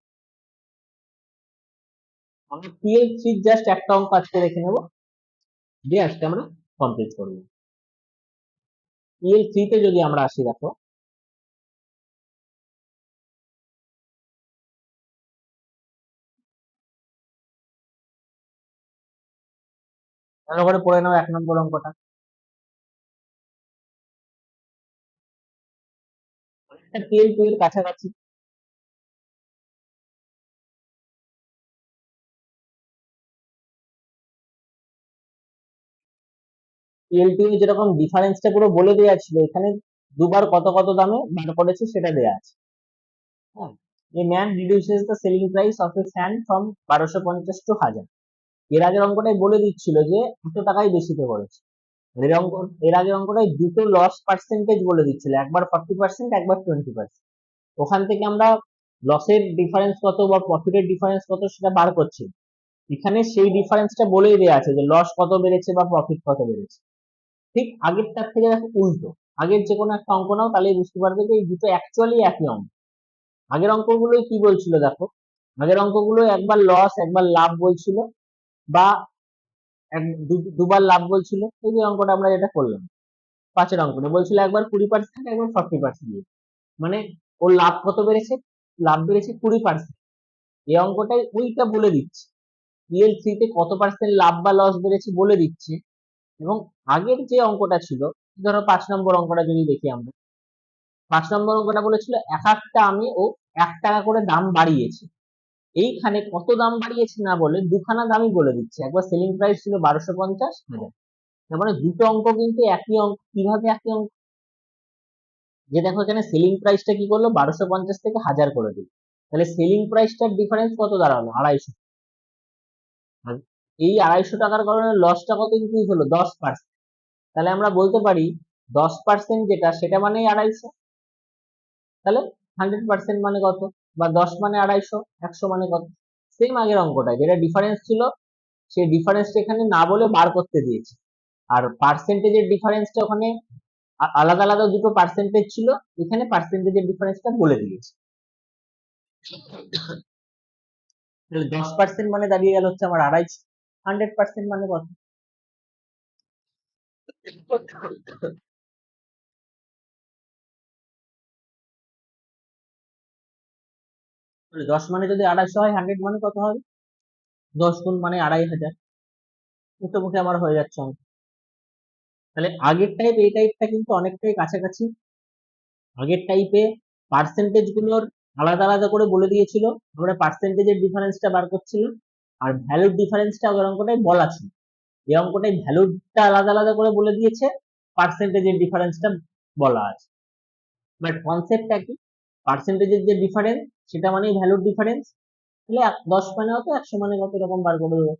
আমরা টিল 3 জাস্ট একটা অঙ্ক আজকে রেখে নেবো, দিয়ে আজকে আমরা কমপ্লিট করবো। টিল 3 তে যদি আমরা আসি, দেখো ভালো করে পড়ে নাও 1 নম্বর অঙ্কটা। টিল 2 এর কাছাকাছি। টিল 2 এ যেরকম ডিফারেন্সটা পুরো বলে দেওয়া ছিল, এখানে দুবার কত কত দামে বার করেছে সেটা দেওয়া আছে। হ্যাঁ, a man reduces the selling price of a fan from 1250 to 1000। এর আগের অঙ্কটাই বলে দিচ্ছিল যে এত টাকাই বেশিতে করেছে। এর আগের অঙ্কটাই দুটো লস পার্সেন্টেজ বলে দিচ্ছিল, একবার 40%, একবার 20%। ওখান থেকে আমরা লসের ডিফারেন্স কত বা প্রফিটের ডিফারেন্স কত সেটা বার করছি। এখানে সেই ডিফারেন্সটা বলেই দেওয়া আছে যে লস কত বেড়েছে বা প্রফিট কত বেড়েছে। ঠিক আগেরটার থেকে দেখো উল্টো। আগের যে কোনো একটা অঙ্ক নাও, তাহলেই বুঝতে পারবে যে এই দুটো অ্যাকচুয়ালি একই অঙ্ক। আগের অঙ্কগুলোই কি বলছিল দেখো, আগের অঙ্কগুলো একবার লস একবার লাভ বলছিল, বা দুবার লাভ বলছিল। এই যে অঙ্কটা আমরা যেটা করলাম, 5-এর অঙ্কটা বলছিল একবার 20%, একবার 40% দিয়ে, মানে ওর লাভ কত বেড়েছে, লাভ বেড়েছে 20%। এই অঙ্কটাই ওইটা বলে দিচ্ছে রিয়েল 3 তে কত পার্সেন্ট লাভ বা লস বেড়েছে বলে দিচ্ছে। এবং আগের যে অঙ্কটা ছিল, ধরো 5 নম্বর অঙ্কটা যদি দেখি আমরা, 5 নম্বর অঙ্কটা বলেছিল এক একটা আমে ও 1 টাকা করে দাম বাড়িয়েছে। এইখানে কত দাম বাড়িয়েছে না বলে দুখানা দামই বলে দিচ্ছে। একবার সেলিং প্রাইস ছিল 1250, তার মানে দুটো অঙ্ক কিন্তু একই অঙ্ক। কিভাবে একই অঙ্ক? যে দেখো এখানে সেলিং প্রাইসটা কি করলো, 1250 থেকে 1000 করে দিল। তাহলে সেলিং প্রাইসটার ডিফারেন্স কত দাঁড়ালো, 250। আর এই 250 টাকার কারণে লসটা কত ইনক্রিজ হলো, 10%। তাহলে আমরা বলতে পারি 10% যেটা, সেটা মানেই 250। তাহলে 100% মানে কত, বা 10 মানে 250, 100 মানে কত? সেম আগের অঙ্কটায় যেটা ডিফারেন্স ছিল, সেই ডিফারেন্সটা এখানে না বলে বার করতে দিয়েছে। আর পার্সেন্টেজের ডিফারেন্সটা ওখানে আলাদা আলাদা দুটো পার্সেন্টেজ ছিল, এখানে পার্সেন্টেজের ডিফারেন্সটা বলে দিয়েছে। 10% মানে দাঁড়িয়ে গেল হচ্ছে আমার 250। 100% মানে কত? 10 মানে যদি 250 হয়, 100 মানে কত হবে? 10 গুণ মানে 2500। মুখে মুখে আমার হয়ে যাচ্ছে অঙ্ক। তাহলে আগের টাইপ এই টাইপটা কিন্তু অনেকটাই কাছাকাছি। আগের টাইপে পার্সেন্টেজ গুলোর আলাদা আলাদা করে বলে দিয়েছিল, আমরা পার্সেন্টেজের ডিফারেন্সটা বার করছিলাম। আর ভ্যালুর ডিফারেন্সটা আগের অঙ্কটাই বলা ছিল। এই অঙ্কটাই ভ্যালুটা আলাদা আলাদা করে বলে দিয়েছে, পার্সেন্টেজের ডিফারেন্সটা বলা আছে। বাট কনসেপ্টটা কি, পার্সেন্টেজের যে ডিফারেন্স সেটা মানেই ভ্যালুর ডিফারেন্স। তাহলে 10 মানে কত, 100 মানে কত, এরকম বার করে দেবো।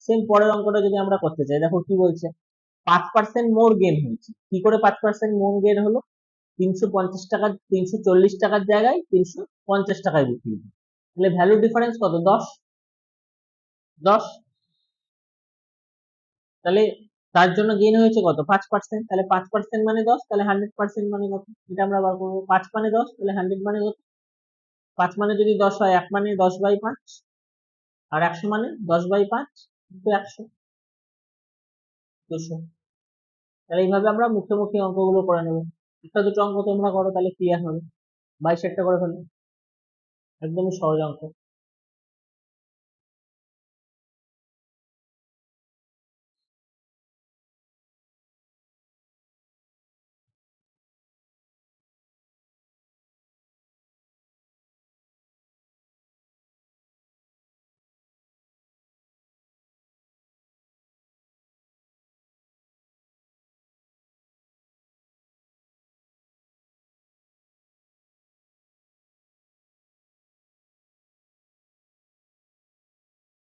সেম পরের অঙ্কটা যদি আমরা করতে চাই, দেখো কি বলছে, 5% মোর গেন হয়েছে। কি করে 5% মোর গেন হলো? 350 টাকা, 340 টাকার জায়গায় 350 টাকায় বিক্রি হলো। তাহলে ভ্যালু ডিফারেন্স কত, 10। 10, তাহলে তার জন্য গেইন হয়েছে কত, 5%। তাহলে 5% মানে 10, তাহলে 100% মানে কত, এটা আমরা বার করবো। 5 মানে 10, তাহলে 100 মানে কত? 5 মানে যদি 10 হয়, 1 মানে 10/5, আর 100 মানে 10/5 ইন্টু 100, 200। তাহলে এইভাবে আমরা মুখে মুখে অঙ্কগুলো করে নেবো। একটা দুটো অঙ্ক তোমরা করো, তাহলে ক্লিয়ার হবে। 22 করে ফেলো, একদমই সহজ অঙ্ক।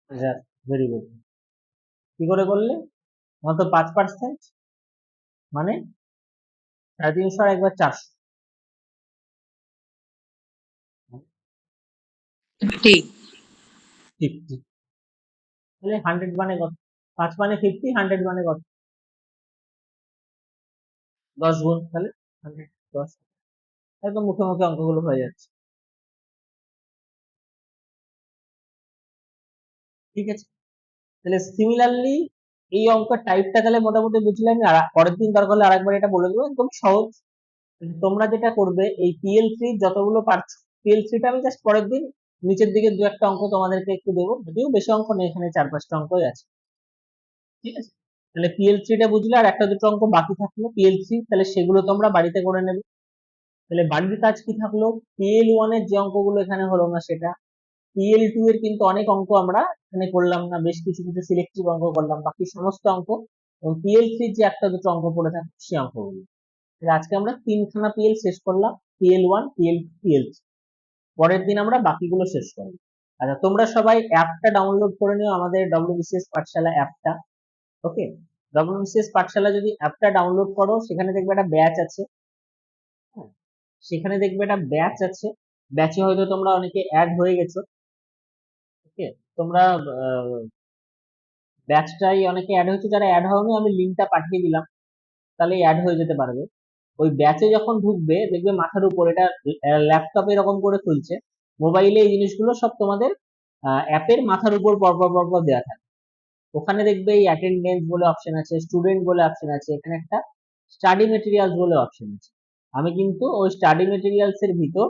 আচ্ছা, ভেরি গুড। কি করে করলে? মাত্র 5%, মানে 350 আর একবার 400। ঠিক। ঠিক ঠিক। তাহলে 100 মানে কত? 5 মানে 50, 100 মানে কত? 10 গুণ, তাহলে 100, 10। একদম মুখে মুখে অঙ্কগুলো হয়ে যাচ্ছে। ঠিক আছে, তাহলে সিমিলারলি এই অঙ্কের টাইপটা তাহলে মোটামুটি বুঝলে। আমি পরের দিন দরকার হলে আরেকবার এটা বলে দেবো, একদম সহজ। তোমরা যেটা করবে, এই PL3 যতগুলো পারছো, PL3টা আমি জাস্ট পরের দিন নিচের দিকে দু একটা অঙ্ক তোমাদেরকে একটু দেবো, যদিও বেশি অঙ্ক নেই, এখানে 4-5টা অঙ্কই আছে। ঠিক আছে, তাহলে PL3টা বুঝলে, আর একটা দুটো অঙ্ক বাকি থাকলো PL3, তাহলে সেগুলো তোমরা বাড়িতে করে নেবে। তাহলে বাড়ির কাজ কি থাকলো? PL1 এর যে অঙ্কগুলো এখানে হলো না সেটা, PL2 এর কিন্তু অনেক অঙ্ক আমরা এখানে করলাম না, বেশ কিছু কিছু সিলেক্টিভ অঙ্ক করলাম, বাকি সমস্ত অঙ্ক, এবং PL3 যে একটা দুটো অঙ্ক পড়ে থাকে সেই অঙ্কগুলো। তাহলে আজকে আমরা 3খানা PL শেষ করলাম, PL1, PL2, PL3। পরের দিন আমরা বাকিগুলো শেষ করব। আচ্ছা, তোমরা সবাই অ্যাপটা ডাউনলোড করে নিও, আমাদের WBCS পাঠশালা অ্যাপটা। ওকে, WBCS পাঠশালা যদি অ্যাপটা ডাউনলোড করো, সেখানে দেখবে একটা ব্যাচ আছে। হ্যাঁ, সেখানে দেখবে একটা ব্যাচ আছে, ব্যাচে হয়তো তোমরা অনেকে অ্যাড হয়ে গেছো। ওকে, তোমরা ব্যাচটাই অনেকে অ্যাড হয়েছে, যারা অ্যাড হওনি আমি লিঙ্কটা পাঠিয়ে দিলাম, তাহলে অ্যাড হয়ে যেতে পারবে। ওই ব্যাচে যখন ঢুকবে, দেখবে মাথার উপর এটা ল্যাপটপে এরকম করে খুলছে, মোবাইলে এই জিনিসগুলো সব তোমাদের অ্যাপের মাথার উপর পরপর পরপর দেওয়া থাকে। ওখানে দেখবে এই অ্যাটেন্ডেন্স বলে অপশন আছে, স্টুডেন্ট বলে অপশন আছে, এখানে একটা স্টাডি মেটেরিয়ালস বলে অপশন আছে। আমি কিন্তু ওই স্টাডি মেটেরিয়ালস এর ভিতর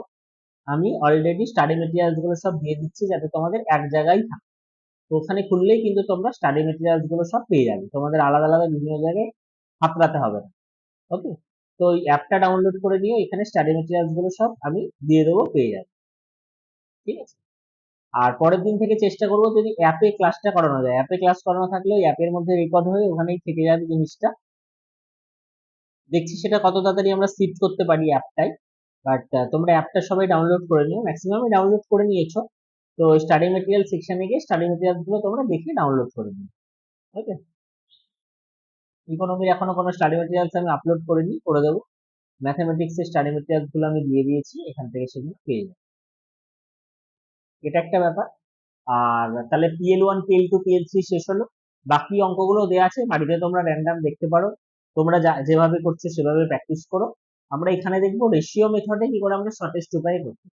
আমি অলরেডি স্টাডি মেটেরিয়ালস গুলো সব দিয়ে দিচ্ছি, যাতে তোমাদের এক জায়গায় থাকে। তো ওখানে খুললেই কিন্তু তোমরা স্টাডি মেটেরিয়ালস গুলো সব পেয়ে যাবে, তোমাদের আলাদা আলাদা বিভিন্ন জায়গায় হাতড়াতে হবে না। ওকে, তো ওই অ্যাপটা ডাউনলোড করে নিও, এখানে স্টাডি মেটেরিয়ালস গুলো সব আমি দিয়ে দেবো, পেয়ে যাবে। ঠিক আছে, আর পরের দিন থেকে চেষ্টা করবো যদি অ্যাপে ক্লাসটা করানো যায়, অ্যাপে ক্লাস করানো থাকলে ওই অ্যাপের মধ্যে রেকর্ড হয়ে ওখানেই থেকে যাবে জিনিসটা। দেখছি সেটা কত তাড়াতাড়ি আমরা শিফট করতে পারি অ্যাপটাই। বাট তোমরা অ্যাপটা সবাই ডাউনলোড করে নিও, ম্যাক্সিমামই ডাউনলোড করে নিয়েছো। তো স্টাডি মেটেরিয়াল সেকশনে গিয়ে স্টাডি মেটেরিয়ালস গুলো তোমরা দেখে ডাউনলোড করে নিও। ওকে, ইকোনমির এখনো কোনো স্টাডি মেটেরিয়ালস আমি আপলোড করিনি, করে দেবো। ম্যাথামেটিক্স এর স্টাডি মেটেরিয়ালস গুলো আমি দিয়ে দিয়েছি, এখান থেকে সেগুলো পেয়ে যাবে। এটা একটা ব্যাপার। আর তাহলে PL1, PL2, PL3 শেষ হলো। বাকি অঙ্কগুলো দেওয়া আছে, বাড়িতে তোমরা র্যান্ডাম দেখতে পারো, তোমরা যেভাবে করছো সেভাবে প্র্যাকটিস করো। আমরা এখানে দেখবো রেশিও মেথডে কি করে আমরা শর্টেস্ট উপায়ে করতে।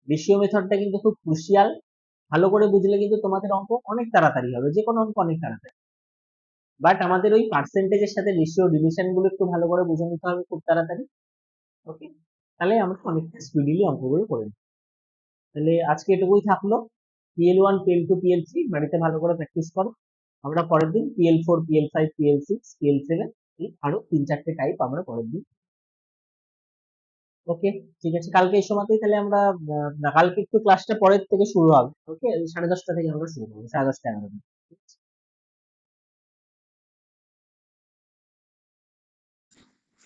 রেশিও মেথডটা কিন্তু খুব ক্রুশিয়াল, ভালো করে বুঝলে কিন্তু তোমাদের অঙ্ক অনেক তাড়াতাড়ি হবে, যে কোনো অঙ্ক অনেক তাড়াতাড়ি। বাট আমাদের ওই পার্সেন্টেজের সাথে রেশিও ডিভিশন গুলো একটু ভালো করে বুঝে নিতে হবে খুব তাড়াতাড়ি। ওকে, তাহলে আমরা অনেকটা স্পিডিলি অঙ্কগুলো করে নিই। তাহলে আজকে এটুকুই থাকলো। PL1, PL2, PL3 বাড়িতে ভালো করে প্র্যাকটিস করো। আমরা পরের দিন PL4, PL5, PL6, PL7 আরো 3-4টে টাইপ আমরা পরের দিন। ওকে, ঠিক আছে, কালকে এই সময়তেই তাহলে আমরা কালকে একটু ক্লাসটা পরের থেকে শুরু হবে। ওকে, 10:30 থেকে আমরা শুরু করবো, 10:30, 11টা।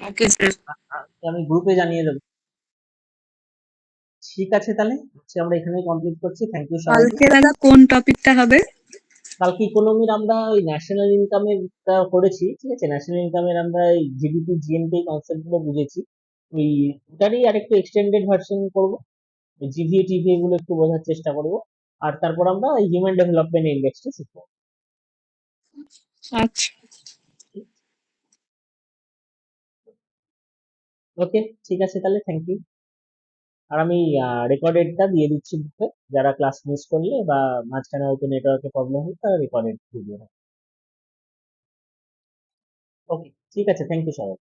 Okay sir. আমি গ্রুপে জানিয়ে দেবো। ঠিক আছে, তাহলে হচ্ছে আমরা এখানেই কমপ্লিট করছি। থ্যাংক ইউ সবাইকে। কালকে দাদা কোন টপিকটা হবে? কালকে ইকোনমির আমরা ওই ন্যাশনাল ইনকামের করেছি, ঠিক আছে, ন্যাশনাল ইনকামের আমরা এই জিডিপি, জিএনপি কনসেপ্ট গুলো বুঝেছি। ওই ওটারই আরেকটু এক্সটেন্ডেড ভার্সন করবো, জিভিএ টিভিএ গুলো একটু বোঝার চেষ্টা করব। আর তারপর আমরা হিউম্যান ডেভেলপমেন্ট ইন্ডেক্সটা শিখবো। আচ্ছা। ওকে, ঠিক আছে, তাহলে থ্যাংক ইউ। আর আমি রেকর্ডেডটা দিয়ে দিচ্ছি গ্রুপে, যারা ক্লাস মিস করলে বা মাঝখানে হয়তো নেটওয়ার্কের প্রবলেম হচ্ছে, তারা রেকর্ডেড ভিডিও। ওকে, ঠিক আছে, থ্যাংক ইউ সবাই।